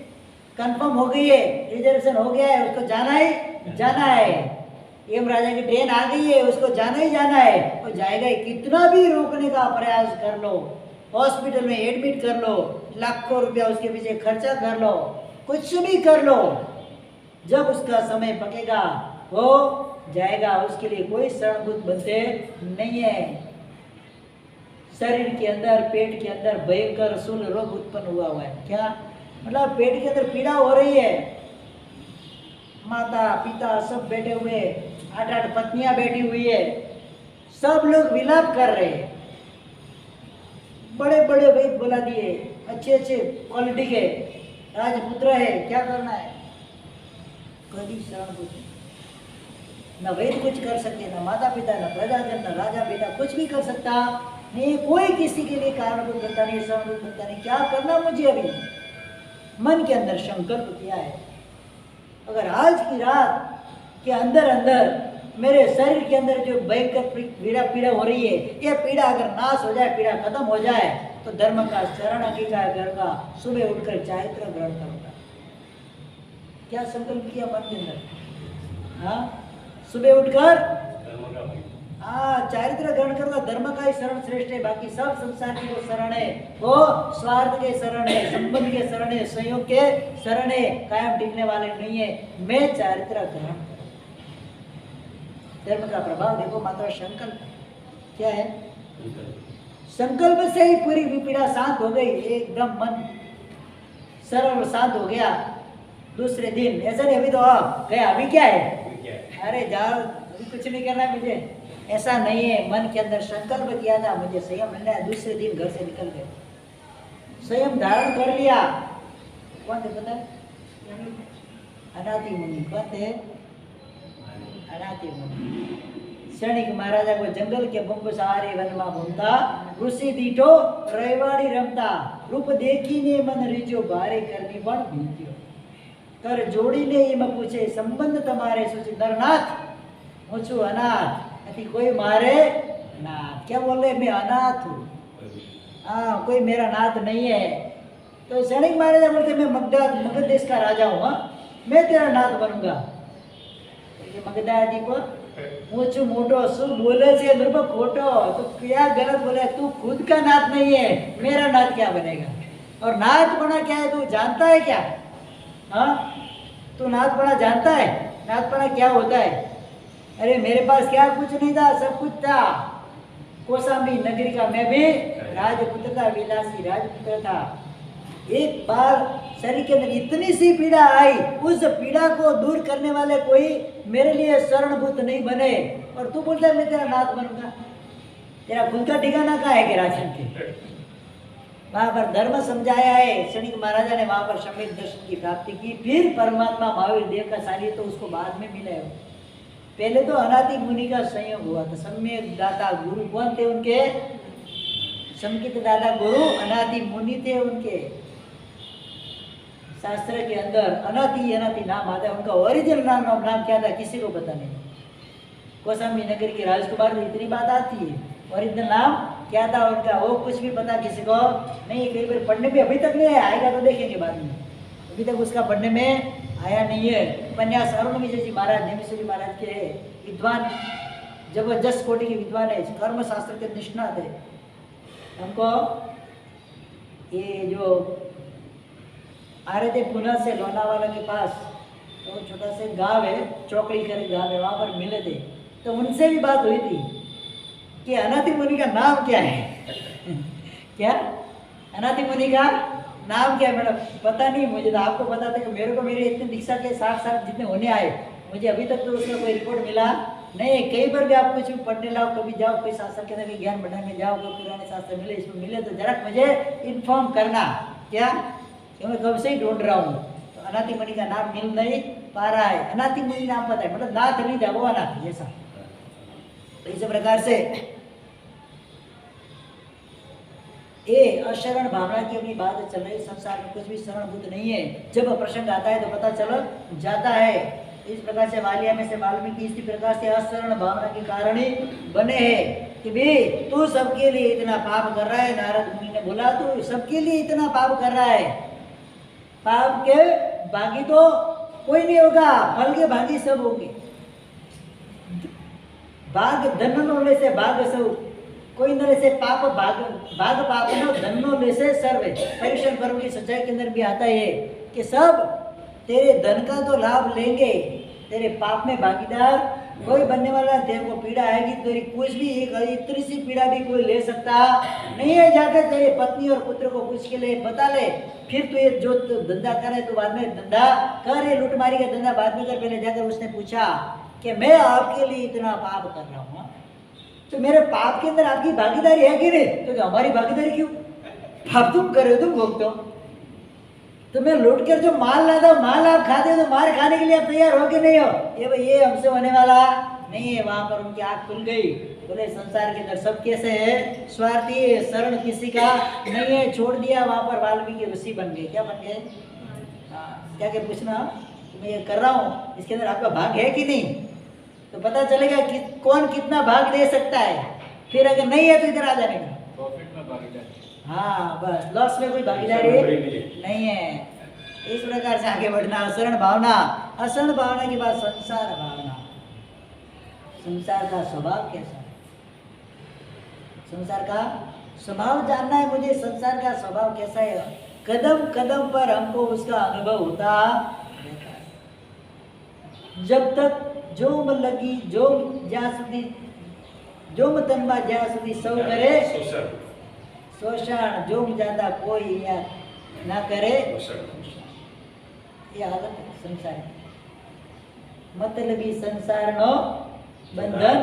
कंफर्म हो गई है, रिजर्वेशन हो गया है, उसको जाना ही जाना है। एम राजा की ट्रेन आ गई है, उसको जाना ही जाना है, वो जाएगा ही। कितना भी रोकने का प्रयास कर लो, हॉस्पिटल में एडमिट कर लो, लाखों रुपया उसके पीछे खर्चा कर लो, कुछ भी कर लो, जब उसका समय पकेगा वो जाएगा। उसके लिए कोई शरणभूत बनते नहीं है। शरीर के अंदर, पेट के अंदर भयंकर शूल रोग उत्पन्न हुआ है। क्या मतलब? पेट के अंदर पीड़ा हो रही है, माता पिता सब बैठे हुए, 8-8 पत्नियां बैठी हुई है, सब लोग विलाप कर रहे हैं, बड़े बड़े वैद्य बुला दिए, अच्छे अच्छे क्वालिटी के राजपुत्र है, क्या करना है? कभी शरण पूछे न वैद्य कुछ कर सकते, न माता पिता, न प्रजाजन, न राजा बेटा कुछ भी कर सकता नहीं, कोई किसी के लिए कारणभूत बनता नहीं, शरणभूत बनता नहीं। क्या करना मुझे? अभी मन के अंदर संकल्प किया है, अगर आज की रात के अंदर अंदर मेरे शरीर के अंदर जो भयंकर पीड़ा हो रही है, यह पीड़ा अगर नाश हो जाए, पीड़ा खत्म हो जाए, तो धर्म का शरण अंगीकार करूंगा, सुबह उठकर चारित्र ग्रहण करूंगा। क्या संकल्प किया मन के अंदर? हाँ, सुबह उठकर चारित्र ग्रहण करूंगा, धर्म का ही शरण श्रेष्ठ है, बाकी सब संसार की जो शरण है वो स्वार्थ के शरण है, संबंध के शरण है, संयोग के शरण है, कायम टिकने वाले नहीं है। मैं चारित्र ग्रहण करूं। धर्म का प्रभाव देखो, मात्र संकल्प क्या है? संकल्प से ही पूरी विपीड़ा शांत हो गई, एकदम मन सरल शांत हो गया। दूसरे दिन ऐसा नहीं अभी तो गया, अभी क्या है? अरे जाओ, अभी कुछ नहीं करना मुझे, ऐसा नहीं है। मन के अंदर संकल्प किया था मुझे संयम मिलना है, दूसरे दिन घर से निकल गए, संयम धारण कर लिया। कौन थे पता है? अनाथि मुनि। कौन थे? अनाथि मुनि। क्षणिक महाराजा को जंगल के बंब सहारे वन में घूमता, ऋषि दीठो रैवाड़ी रमता, रूप देखी ने मन रीजो भारे करनी पण भीत्यो, कर जोड़ी ने एम पूछे संबंध तमारे सोचे नरनाथ, હું છું अनाथ, नहीं कोई मारे नाथ। क्या बोल रहे? मैं अनाथ हूँ, हाँ कोई मेरा नाथ नहीं है। तो क्षणिक महाराजा बोलते मैं मगध देश का राजा हूँ, मैं तेरा नाथ बनूंगा। मगधा आदि को હું છું મોટો, શું બોલે છે નૃપ ખોટો, तो क्या गलत बोला? तू खुद का नाथ नहीं है, मेरा नाथ क्या बनेगा? और नाथ बना क्या है तू जानता है क्या? हाँ, तू नाथ बना जानता है? नाथ बना क्या होता है? अरे मेरे पास क्या कुछ नहीं था, सब कुछ था। कौशाम्बी नगरी का मैं भी राजपुत्र था, विलासी राजपुत्र था। एक बार शरीर के अंदर इतनी सी पीड़ा आई, उस पीड़ा को दूर करने वाले कोई मेरे लिए शरणभूत नहीं बने, और तू बोलता है मैं तेरा नाथ बनूंगा। तेरा खुद का ठिकाना कहाँ है कि राजन के? वहां पर धर्म समझाया है। क्षणिक महाराजा ने वहां पर सम्यक दर्शन की प्राप्ति की, फिर परमात्मा महावीर देव का सानिध्य तो उसको बाद में मिला है। पहले तो अनाथि मुनि का संयोग हुआ था। सम्यक दाता गुरु कौन थे उनके? संकित दादा गुरु अनाथि मुनि थे उनके। शास्त्र के अंदर अनाथि अनाथि नाम आता है, उनका ओरिजिनल नाम क्या था किसी को पता नहीं। कौशाम्बी नगर के राजकुमार में इतनी बात आती है, ओरिजिनल नाम क्या था उनका वो कुछ भी पता किसी को नहीं। कई बार पढ़ने में अभी तक नहीं आएगा, तो देखेंगे बाद में, अभी तक उसका पढ़ने में आया नहीं है। उपन्यास अरुण विजय जी महाराज, नेमिश्वर जी महाराज के विद्वान, जबरदस्त कोटि के विद्वान है, कर्म शास्त्र के निष्णात है। हमको ये जो आ रहे थे पुणे से लोनावाला के पास, तो छोटा सा गांव है, चौकड़ी करे गांव है, वहाँ पर मिले थे, तो उनसे भी बात हुई थी कि अनाथि मुनि का नाम क्या है? क्या अनाथि मुनि का नाम क्या है? मैडम पता नहीं मुझे, तो आपको पता था कि मेरे को मेरे इतने दीक्षा के 60 साल जितने होने आए, मुझे अभी तक तो उसका कोई रिपोर्ट मिला नहीं। कई बार भी आप कुछ भी पढ़ने लाओ, कभी जाओ कोई शास्त्र के अंदर ज्ञान बढ़ाने जाओ, कोई पुराने शास्त्र मिले, इसमें मिले तो जरा मुझे इन्फॉर्म करना। क्या कि मैं कब से ही ढूंढ रहा हूँ, तो अनाथि मुनि का नाम मिल नहीं पा रहा है। अनाथि मुनि नाम पता है, मतलब नाथ नहीं था, वो अनाथ जैसा। तो इस प्रकार से ये अशरण भावना की अपनी बात चल रही। संसार में कुछ भी शरणभूत नहीं है, जब प्रसंग आता है तो पता चल जाता है। इस प्रकार से वालिया में से वाल्मीकि इसी प्रकार से अशरण भावना के कारण ही बने हैं कि भाई तू सबके लिए इतना पाप कर रहा है। नारद मुनि ने बोला तू सबके लिए इतना पाप कर रहा है, पाप के भागी तो कोई नहीं होगा, फल के भागी सब होंगे। भाग धन ले से भाग सब, कोई न से पाप भाग पाप न धनो ले से सर्वे। परीक्षण पर्व की सच्चाई के अंदर भी आता है कि सब तेरे धन का तो लाभ लेंगे, तेरे पाप में भागीदार कोई बनने वाला है, तेरे को पीड़ा आएगी, तेरी कुछ भी एक इतनी सी पीड़ा भी कोई ले सकता नहीं है। जाकर तेरी पत्नी और पुत्र को कुछ के लिए बता ले, फिर तू ये जो धंधा करे तो बाद में धंधा कर, ये लूटमारी का धंधा बाद में कर। पहले जाकर उसने पूछा कि मैं आपके लिए इतना पाप कर रहा हूँ, तो मेरे पाप के अंदर आपकी भागीदारी है कि नहीं? तो हमारी भागीदारी क्यों? पाप तुम कर रहे हो, तुम भोगते हो। तो मैं लूट कर जो माल लाता हूँ, माल आप खाते हो, तो मार खाने के लिए आप तैयार हो कि नहीं हो? ये भाई ये हमसे होने वाला नहीं है। वहां पर उनकी आंख खुल गई। बोले संसार के अंदर सब कैसे है? स्वार्थी है, शरण किसी का नहीं है। छोड़ दिया वहां पर, वाल्मीकि ऋषि बन गए। क्या बन गए? क्या क्या पूछना, मैं ये कर रहा हूँ, इसके अंदर आपका भाग है कि नहीं? तो पता चलेगा कि कौन कितना भाग दे सकता है। फिर अगर नहीं है तो इधर आ जाने का, प्रॉफिट में भागीदारी। हाँ बस, लॉस में कोई भागीदारी नहीं है। इस प्रकार से आगे बढ़ना। अशरण भावना, अशरण भावना के बाद संसार भावना। संसार का स्वभाव कैसा है? संसार का स्वभाव जानना है मुझे। संसार का स्वभाव कैसा है? कदम कदम पर हमको उसका अनुभव होता रहता है। जब तक जोम लगी, जोम ज्યાં સુધી, जोम तनमा જ્યાં સુધી સૌ કરે शोषण, जोम ज्यादा कोई या ना करे। ये हालत है संसार। मतलबी संसार नो बंधन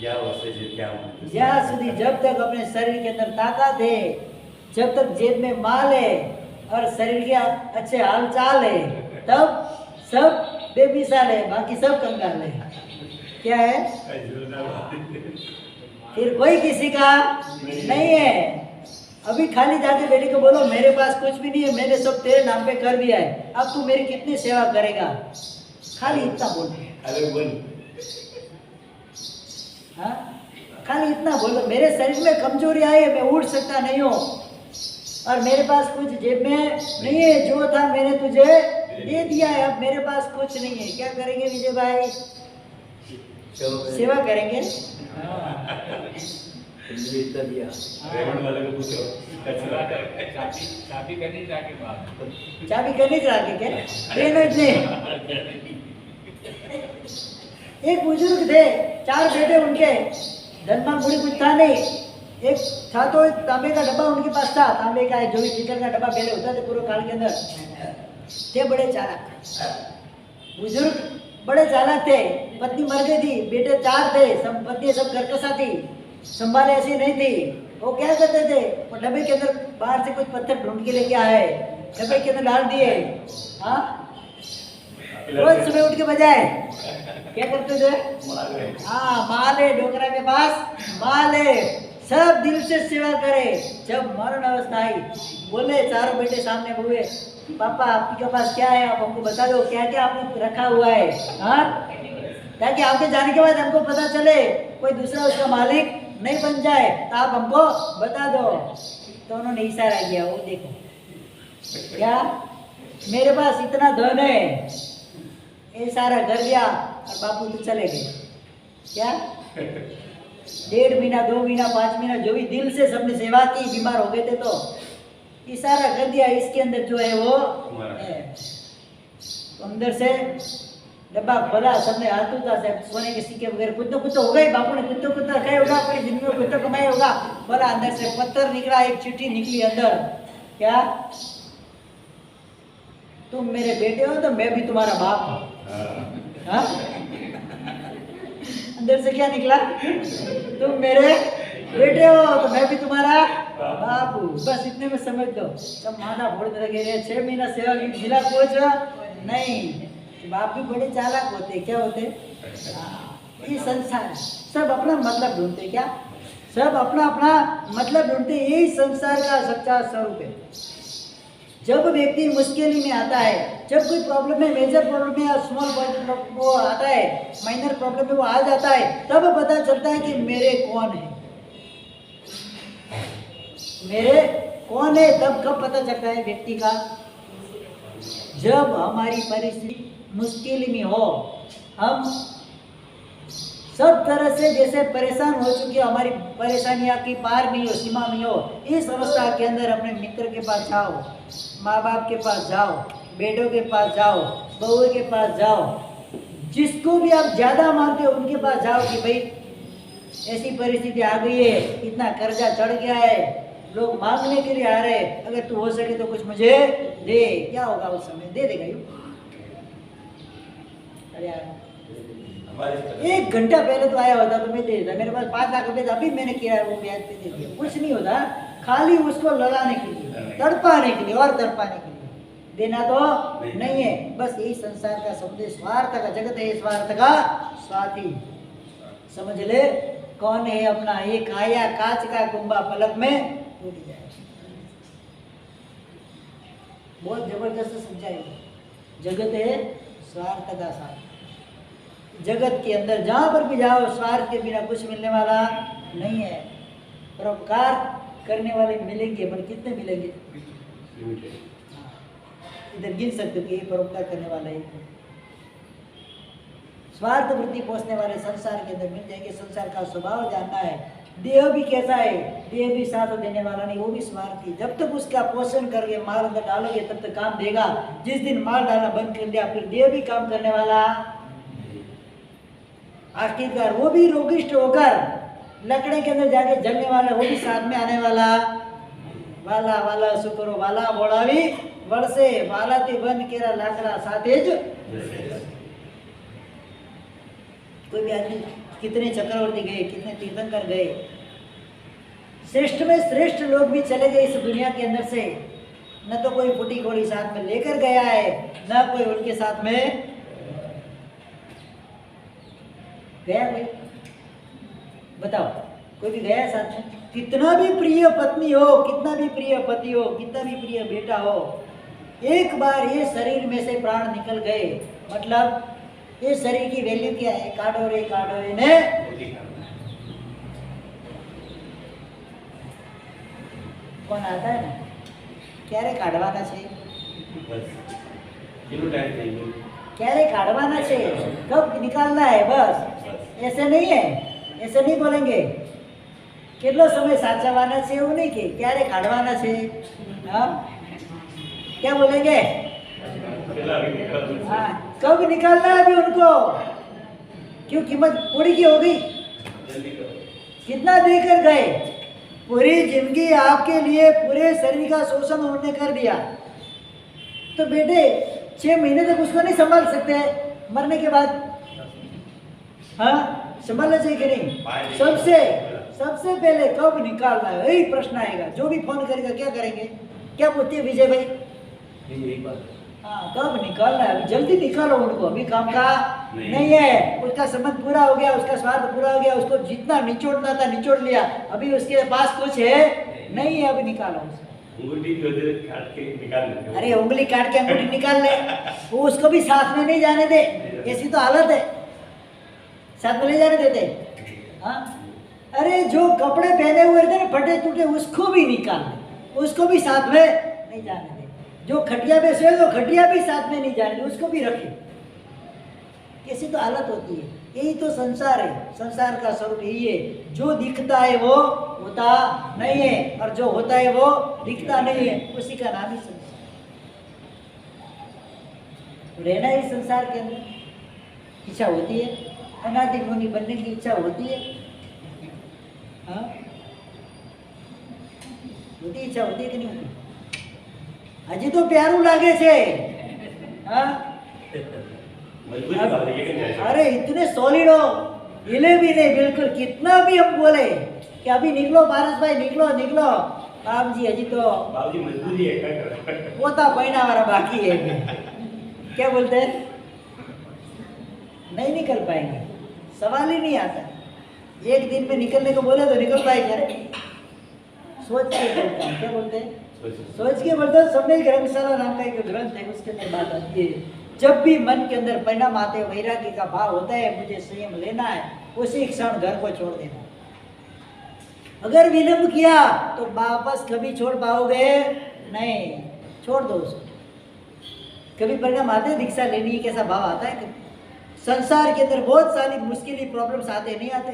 ज्યાં સુધી, जब तक अपने शरीर के अंदर ताकत है, जब तक जेब में माल है और शरीर के अच्छे हाल चाल है, तब सब बेमिसाल है, बाकी सब कंगाल है। क्या है? फिर कोई किसी का नहीं है। अभी खाली जाके बेटी को बोलो मेरे पास कुछ भी नहीं है, मैंने सब तेरे नाम पे कर दिया है, अब तू मेरी कितनी सेवा करेगा? खाली इतना बोल। हाँ, खाली इतना बोलो, मेरे शरीर में कमजोरी आई है, मैं उठ सकता नहीं हूँ और मेरे पास कुछ जेब में नहीं है, जो था मैंने तुझे दे दिया है, अब मेरे पास कुछ नहीं है। क्या करेंगे विजय भाई? सेवा करेंगे। चाबी करनी जाके बात, चाबी करनी जाके क्या इतने। एक बुजुर्ग थे, 4 बेटे उनके, धनमा बुढ़ी कुछ था नहीं। एक था तो एक तांबे का डब्बा उनके पास था, तांबे का जो भी पीतल का डब्बा पहले होता था पूरे काल के अंदर। थे बड़े चालाक बुजुर्ग, बड़े चालाक थे। पत्नी मर गई थी, बेटे 4 थे, संपत्ति सब कर्कशा थी, संभाले ऐसी नहीं थी। वो क्या करते थे, वो डब्बे के अंदर बाहर से कुछ पत्थर ढूंढ के लेके आए, डब्बे के अंदर डाल दिए। हाँ, रोज सुबह उठ के बजाए क्या करते थे? हाँ, माल है डोकरा के पास, माल है, सब दिल से सेवा करे। जब मरण अवस्था आई, बोले 4 बेटे सामने हुए, पापा आपके पास क्या है, आप हमको बता दो, क्या क्या आपने रखा हुआ है? हाँ, ताकि आपके जाने के बाद हमको पता चले, कोई दूसरा उसका मालिक नहीं बन जाए, तो आप हमको बता दो। तो उन्होंने इशारा किया, वो देखो क्या मेरे पास इतना धन है, इशारा कर दिया और बापू तो चले गए। क्या 1.5 महीना, 2 महीना, 5 महीना, जो भी दिल से सबने सेवा की, बीमार हो गए थे तो इशारा कर दिया, इसके अंदर जो है वो है। तो अंदर से डब्बा खोला, सबने आतुरता से सोने के सिक्के वगैरह कुछ तो होगा ही, बापू ने कुछ तो रखा ही होगा, अपनी जिंदगी में कुछ तो कमाया होगा। बोला, अंदर से पत्थर निकला, एक चिट्ठी निकली अंदर। क्या तुम मेरे बेटे हो तो मैं भी तुम्हारा बाप हूँ। हाँ? अंदर से क्या निकला? तुम मेरे बेटे हो तो मैं भी तुम्हारा बाप हूँ। बस इतने में समझ लो, सब माथा फोड़ने लगे। 6 महीना सेवा की, मिला कुछ नहीं। बाप भी बड़े चालाक होते, क्या होते? ये संसार सब अपना मतलब ढूंढते। क्या सब अपना अपना मतलब ढूंढते। यही संसार का सच्चा स्वरूप है। जब व्यक्ति मुश्किल में आता है, जब कोई प्रॉब्लम है, मेजर प्रॉब्लम है या स्मॉल प्रॉब्लम वो आता है, माइनर प्रॉब्लम में वो आ जाता है, तब पता चलता है कि मेरे कौन है, मेरे कौन है। तब कब पता चलता है व्यक्ति का? जब हमारी परिस्थिति मुश्किल में हो, हम सब तरह से जैसे परेशान हो चुके, हमारी परेशानियां की पार नहीं हो, सीमा नहीं हो, इस अवस्था के अंदर अपने मित्र के पास जाओ, माँ बाप के पास जाओ, बेटों के पास जाओ, बहू के पास जाओ, जिसको भी आप ज्यादा मानते हो उनके पास जाओ कि भाई ऐसी परिस्थिति आ गई है, इतना कर्जा चढ़ गया है, लोग मांगने के लिए आ रहे हैं, अगर तू हो सके तो कुछ मुझे दे। क्या होगा उस समय? दे देगा यू? अरे यार 1 घंटा पहले तो आया होता तो मैं दे देता, मेरे पास 5 लाख रुपए अभी मैंने किया है, वो ब्याज पे दे दिया, कुछ नहीं होता, खाली उसको लगाने के लिए, तड़पाने के लिए और तड़पाने के लिए, देना तो नहीं है। बस यही संसार का समुद्र, स्वार्थ का जगत है, स्वार्थ का स्वार्थी। समझ ले कौन है अपना, ये काया कांच का कुंभा पलक में टूट जाए। बहुत जबरदस्त समझाएगा। जगत है स्वार्थ का साथ। जगत के अंदर जहां पर भी जाओ स्वार्थ के बिना कुछ मिलने वाला नहीं है। परोपकार करने वाले मिलेंगे, पर कितने मिलेंगे? इधर गिन सकते हो कि ये परोपकार करने वाला है। स्वार्थ वृत्ति पहुंचने वाले संसार के अंदर मिल जाएंगे। संसार का स्वभाव जानना है। देह भी कैसा है? देह भी साथ देने वाला नहीं, वो भी स्वार्थी। जब तक उसका पोषण करके माल अंदर डालोगे तब तक काम देगा। जिस दिन माल डालना बंद कर दिया फिर देह भी काम करने वाला। आखिरकार वो भी रोगिष्ट होकर लकड़े के अंदर जाके जलने वाला, वो भी साथ में आने वाला। वाला वाला सुकरो वाला बोड़ावी वर्षे वालाती बन केरा लाकड़ा साथेज। कोई भी आदमी, कितने चक्रवर्ती गए, कितने तीर्थंकर गए, श्रेष्ठ में श्रेष्ठ लोग भी चले गए इस दुनिया के अंदर से। न तो कोई फुटी घोड़ी साथ में लेकर गया है, न कोई उनके साथ में गया। कोई बताओ, कोई भी गया साथ में? कितना भी प्रिय पत्नी हो, कितना भी प्रिय पति हो, कितना भी प्रिय बेटा हो, एक बार ये शरीर में से प्राण निकल गए मतलब ये शरीर की वैल्यू क्या है? काडोरे ने कौन आता है ना, क्यारे काढ़वाना છે, क्यारे काढ़वाना છે, कब निकालना है, बस। ऐसे नहीं है, ऐसे नहीं बोलेंगे। કેટલો समय સાચવવાના છે એવું नहीं कि ક્યારે કાઢવાના છે। हाँ क्या बोलेंगे? हाँ, कब निकालना है अभी उनको? क्यों कीमत पूरी की हो गई? कितना देकर गए? पूरी जिंदगी आपके लिए पूरे शरीर का शोषण उन्होंने कर दिया। तो बेटे 6 महीने तक उसको नहीं संभाल सकते मरने के बाद? हाँ, संभालना चाहिए कि नहीं? सबसे पहले कब निकालना है, यही प्रश्न आएगा। जो भी फोन करेगा क्या करेंगे? क्या पूछते हैं विजय भाई? हाँ, कब निकालना है? जल्दी निकालो उनको, अभी काम का नहीं है। उसका संबंध पूरा हो गया, उसका स्वार्थ पूरा हो गया, उसको जितना निचोड़ना था निचोड़ लिया, अभी उसके पास कुछ है नहीं है, अभी निकालो। अरे उंगली काट के अंगूठी निकाल ले, वो उसको भी साथ में नहीं जाने दे। ऐसी तो हालत है, साथ में नहीं जाने देते। हाँ, अरे जो कपड़े पहने हुए थे ना फटे टूटे, उसको भी निकाल ले, उसको भी साथ में नहीं जाने दे। जो खटिया पे सोए तो खटिया भी साथ में नहीं जाने दे, उसको भी रखे। कैसी तो हालत होती है। यही तो संसार है। संसार का स्वरूप यही है, जो दिखता है वो होता नहीं है, और जो होता है वो दिखता नहीं है, उसी का नाम ही संसार। रहना ही संसार के अंदर इच्छा होती है, अनादि मुनि बनने की इच्छा होती है। हाँ, होती इच्छा होती है कि नहीं होती? हजी तो प्यारू लागे छे। हाँ, अरे इतने सॉलिड हो, हिले भी नहीं बिल्कुल। कितना भी हम बोले कि अभी निकलो पारस भाई, निकलो निकलो, बाप जी हजी तो मजबूरी है, पोता पहना वाला बाकी है। क्या बोलते हैं? नहीं निकल पाएंगे, सवाल ही नहीं आता। एक दिन में निकलने को बोले तो निकल पाएंगे? सोच के बोलता हूँ। क्या बोलते हैं? सोच के बोलते हैं। समय ग्रंथशाला नाम का एक ग्रंथ है, उसके अंदर बात आती है, जब भी मन के अंदर परिणाम आते वैराग्य का भाव होता है, मुझे संयम लेना है, उसी क्षण घर को छोड़ देना। अगर विलंब किया तो वापस कभी छोड़ पाओगे नहीं, छोड़ दो उसको। कभी परिणाम आते, दीक्षा लेनी है, कैसा भाव आता है? संसार के अंदर बहुत सारी मुश्किल प्रॉब्लम्स आते नहीं आते?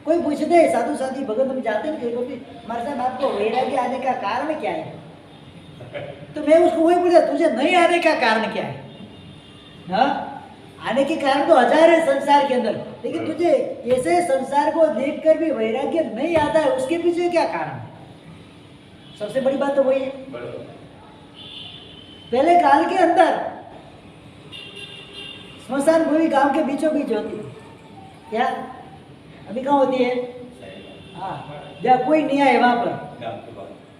कोई पूछते है साधु साथी भगत हम जाते हैं कहीं भी, हमारे साथ आपको वैराग्य आने का कारण क्या है? तो मैं उसको वही पूछा, तुझे नहीं आने का कारण क्या है? हाँ, आने के कारण तो हजार है संसार के अंदर, लेकिन तुझे ऐसे संसार को देखकर भी वैराग्य नहीं आता है, उसके पीछे क्या कारण है? सबसे बड़ी बात तो वही है। पहले काल के अंदर स्मशान भूमि गांव के बीचों बीच होती थी, क्या अभी कहाँ होती है? हाँ, जहाँ कोई नहीं आए वहां पर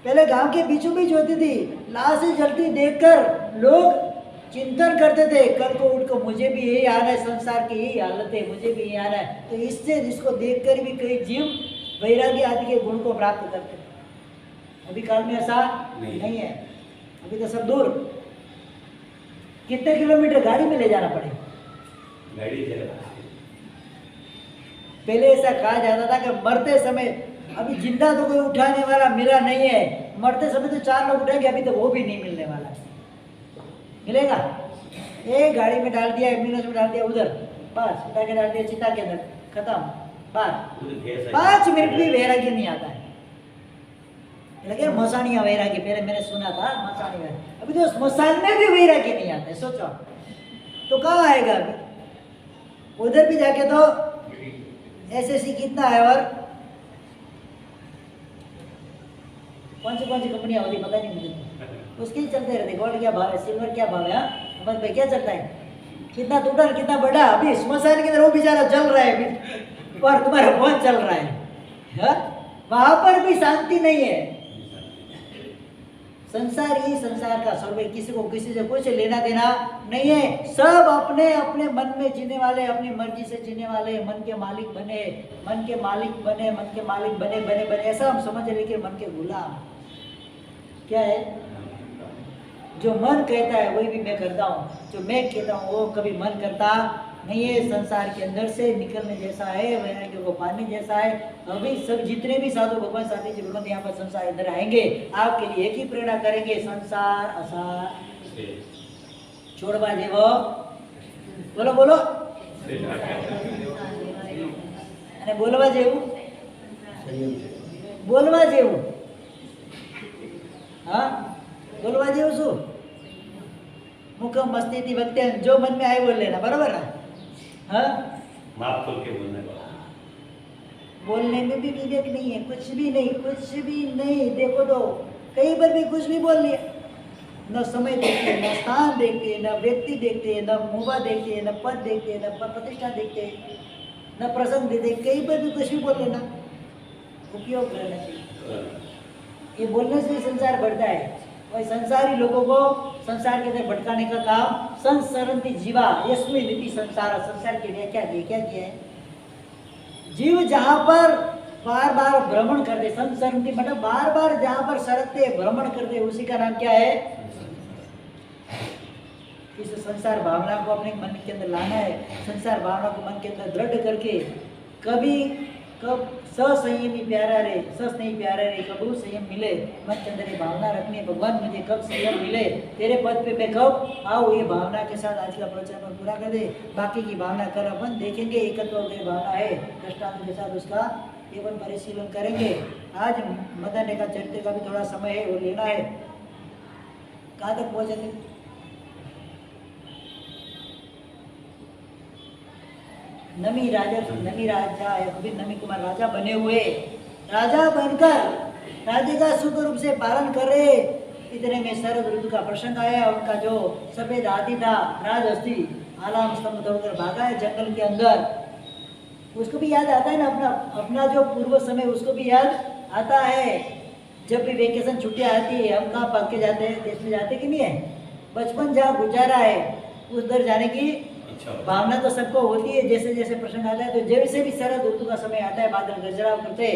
पहले गांव के बीचों बीच होती थी। लाशें जलती देखकर लोग चिंतन करते थे, कल को उठकर मुझे भी यही आना है, संसार की यही हालत है, मुझे भी यही आना है। तो इससे जिसको देखकर भी कई जीव वैराग्य आदि के गुण को प्राप्त करते थे। अभी काल में ऐसा नहीं है। अभी तो सब दूर, कितने किलोमीटर गाड़ी में ले जाना पड़ेगा? पहले ऐसा कहा जाता था कि मरते समय, अभी जिंदा तो कोई उठाने वाला मिला नहीं है, मरते समय तो 4 लोग उठाएंगे, अभी तो वो भी नहीं मिलने वाला। मिलेगा? एक गाड़ी में डाल दिया, एम्बुलेंस में डाल दिया, उधर बस उठा के डाल दिया चिता के अंदर, खत्म बात। 5 मिनट भी वैराग्य नहीं आता है। लगे मसानिया वैराग्य, पहले मैंने सुना था मसानी वैराग्य, अभी तो स्मशान में भी वैराग्य नहीं आता है। सोचो तो कहाँ आएगा? अभी उधर भी जाके तो एसएससी कितना है और कौन सी कंपनियां होती पता नहीं मुझे, उसके ही चलते रहते। गोल्ड क्या भाव है, सिल्वर क्या भाव है, बस भाई क्या चलता है, कितना टूटा कितना बड़ा। अभी स्मशान के अंदर वो बेचारा जल रहा है अभी, और तुम्हारा फोन चल रहा है, वहां पर भी शांति नहीं है। संसार ही संसार का स्वरूप है, किसी को किसी से कुछ लेना देना नहीं है। सब अपने अपने मन में जीने वाले, अपनी मर्जी से जीने वाले, मन के मालिक बने, मन के मालिक बने, मन के मालिक बने बने बने, ऐसा हम समझ, लेकिन मन के गुलाम क्या है? जो मन कहता है वही भी मैं करता हूँ, जो मैं कहता हूँ वो कभी मन करता नहीं है। संसार के अंदर से निकलने जैसा है, वैराग्य को पाने जैसा है। अभी सब जितने भी साधु भगवान साथी जी भगवान यहाँ पर संसार अंदर आएंगे, आपके लिए एक ही प्रेरणा करेंगे, संसार असार छोड़वा जेवो। बोलो बोलो, અને બોલવા જેવું, બોલવા જેવું, हाँ बोलवा जेवू शू? मुखम मस्ती वक्ते जो मन में आए बोल लेना, बराबर ना? हाँ, माफ करके बोलने में भी विवेक नहीं है, कुछ भी नहीं, कुछ भी नहीं। देखो तो कहीं पर भी कुछ भी बोल लिया, न समय देखते, न स्थान देखते, न व्यक्ति देखते, न मुवा देखते, न पद देखते, न प्रतिष्ठा देखते, न प्रसंग देखते, कहीं पर भी कुछ भी बोल लेना। उपयोग करना चाहिए, ये बोलने से संसार बढ़ता है। और संसारी लोगों को संसार के अंदर भटकाने का काम संसरंती जीवा यस्मिन् नीति संसार, संसार की व्याख्या किया है। जीव जहाँ पर बार बार भ्रमण करते, संसरंती मतलब बार बार जहाँ पर सड़कते भ्रमण करते, उसी का नाम क्या है? इस संसार भावना को अपने मन के अंदर लाना है। संसार भावना को मन के अंदर दृढ़ करके कभी कब ससंयमी प्यारा रहे, सस्नेही प्यारा रहे, कब संयम मिले, मन के अंदर ये भावना रखनी है, भगवान मुझे कब संयम मिले, तेरे पद पे मैं कब आओ, ये भावना के साथ आज का प्रवचन पूरा कर दे। बाकी की भावना कर अपन देखेंगे, एकत्व भावना है, दृष्टांत के साथ उसका केवल परिशीलन करेंगे। आज मदन का चरित्र का भी थोड़ा समय है, वो लेना है। कहाँ तक पहुँचेंगे? नमी राजा है, कभी नमी कुमार राजा बने हुए, राजा बनकर राज्य का सुख रूप से पालन कर रहे। इतने में शरद ऋतु का प्रसंग आया। उनका जो सफेद हाथी था राजहस्ती, आलाम स्तंभ तोड़कर भागा है जंगल के अंदर। उसको भी याद आता है ना, अपना जो पूर्व समय उसको भी याद आता है। जब भी वेकेशन छुट्टियाँ आती है, हम कहाँ पक के जाते हैं, देश में जाते कि नहीं है? बचपन जहाँ गुजारा है उधर जाने की भावना तो सबको होती है। जैसे जैसे प्रसंग आता है, तो जैसे भी शरद ऋतु का समय आता है, बादल गजराव करते,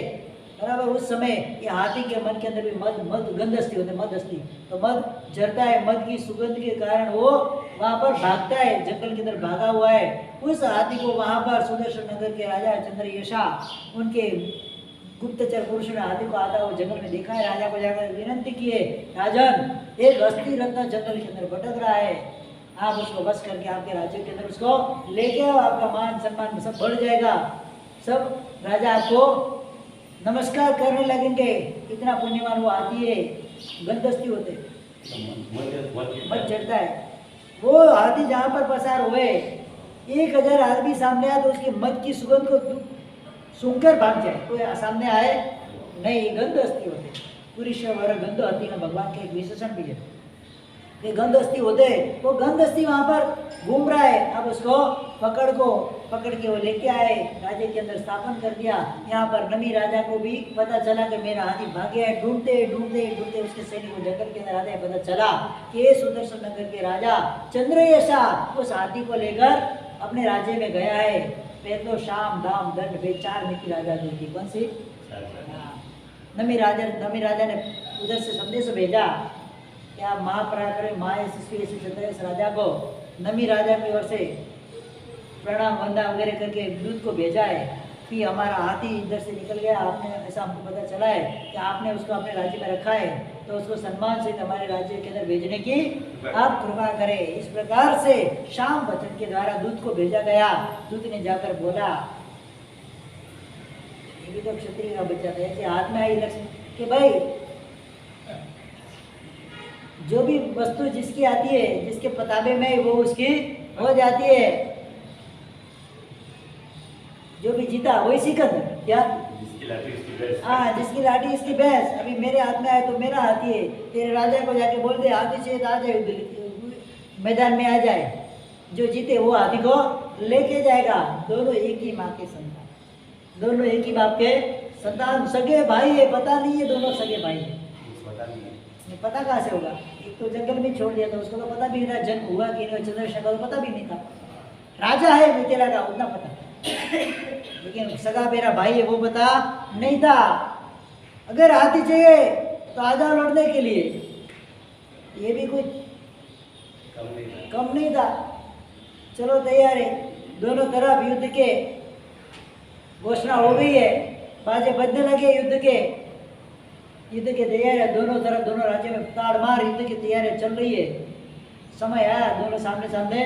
बराबर उस समय ये हाथी के मन के अंदर भी मद गंधस्थी होते, मदस्थी, तो मद झरता है। मद की सुगंध के कारण वो वहाँ पर भागता है, जंगल के अंदर भागा हुआ है। उस हाथी को वहाँ पर सुदर्शन नगर के राजा चंद्रयशा, उनके गुप्तचर पुरुष ने हाथी को आता हुआ जंगल में देखा है। राजा को जाकर विनंती की है, राजन एक हस्ती रत्न जंगल के अंदर भटक रहा है, आप उसको बस करके आपके राज्य के अंदर उसको लेके आओ, आपका मान सम्मान सब बढ़ जाएगा। सब राजा आपको नमस्कार करने लगेंगे। इतना पुण्यवान वो आती है, गंधस्थी होते, मत चढ़ता है। वो हाथी जहाँ पर पसार हुए 1000 आदमी सामने आया तो उसके मद की सुगंध को सूंघकर भाग जाए, कोई सामने आए नहीं, गंध अस्थि होते। पूरी वर गंध अस्थि में भगवान के एक विशेषण भी है, ये गंध अस्थि होते, वो गंध अस्थि वहाँ पर घूम रहा है। अब उसको पकड़ के वो लेके आए, राज्य के अंदर स्थापन कर दिया। यहाँ पर नमी राजा को भी पता चला कि मेरा हाथी भागे है, ढूंढते उसके सैनिक जंगल के अंदर आते, पता चला कि ये सुदर्शन नगर के राजा चंद्रयशा उस हाथी को लेकर अपने राज्य में गया है। पहले शाम दाम दंड वे 4 नीति राजा दी थी। कौन सी? नमी राजा ने उधर से संदेश भेजा कि आप महापराक्रमी महायशस्वी चंद्रयश राजा को नमी राजा की ओर से प्रणाम वंदना वगैरह करके दूत को भेजा है कि हमारा हाथी इधर से निकल गया, आपने ऐसा हमको पता चला है कि आपने उसको अपने राज्य में रखा है, तो उसको सम्मान से हमारे राज्य के अंदर भेजने की आप कृपा करें। इस प्रकार से शाम वचन के द्वारा दूत को भेजा गया। दूत ने जाकर बोला, ये भी तो क्षत्रिय का बच्चा था, ऐसे हाथ में आई लक्ष्मी कि भाई जो भी वस्तु जिसकी आती है, जिसके पताबे में वो उसकी हो जाती है। जो भी जीता वही सिकंदर, क्या? जिसकी लाठी उसकी भैंस। हाँ, जिसकी लाठी इसकी भैंस। अभी मेरे हाथ में आए तो मेरा हाथी है, तेरे राजा को जाके बोल दे हाथी चाहिए तो आ जाए, मैदान में आ जाए, जो जीते वो हाथी को लेके जाएगा। दोनों एक ही माँ के संतान, दोनों एक ही बाप के संतान, सगे भाई है, पता नहीं है दोनों सगे भाई है। पता कहाँ से होगा? एक तो जंगल में छोड़ दिया था, उसको तो पता भी नहीं था जन्म हुआ कि नहीं, चंद्रशेखर को पता भी नहीं था। राजा है मिथिला का उतना पता, लेकिन सगा मेरा भाई है वो पता नहीं था। अगर हाथी चाहिए तो आ जाओ लड़ने के लिए, ये भी कुछ कम नहीं था। चलो तैयार है, दोनों तरफ युद्ध के घोषणा हो गई है, बाजे बजने लगे युद्ध के तैयारियां दोनों तरफ, दोनों राज्यों में ताड़मार युद्ध की तैयारियां चल रही है। समय आया, दोनों सामने सामने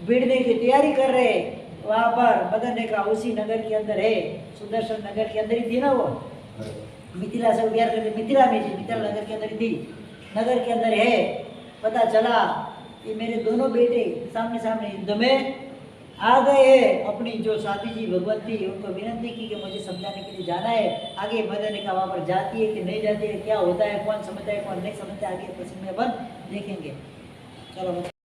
भिड़ने की तैयारी कर रहे। वहाँ पर मदन रेखा उसी नगर के अंदर है, सुदर्शन नगर के अंदर ही थी ना वो, मिथिला से प्यार करते, मिथिला में थी, मिथिला नगर के अंदर ही थी, नगर के अंदर है। पता चला कि मेरे दोनों बेटे सामने सामने युद्ध में आ गए हैं। अपनी जो साथी जी भगवती उनको विनती की कि मुझे समझाने के लिए जाना है। आगे मदन रेखा वहाँ पर जाती है कि नहीं जाती है, क्या होता है, कौन समझता है कौन नहीं समझता है, आगे प्रसंग में अपन देखेंगे। चलो।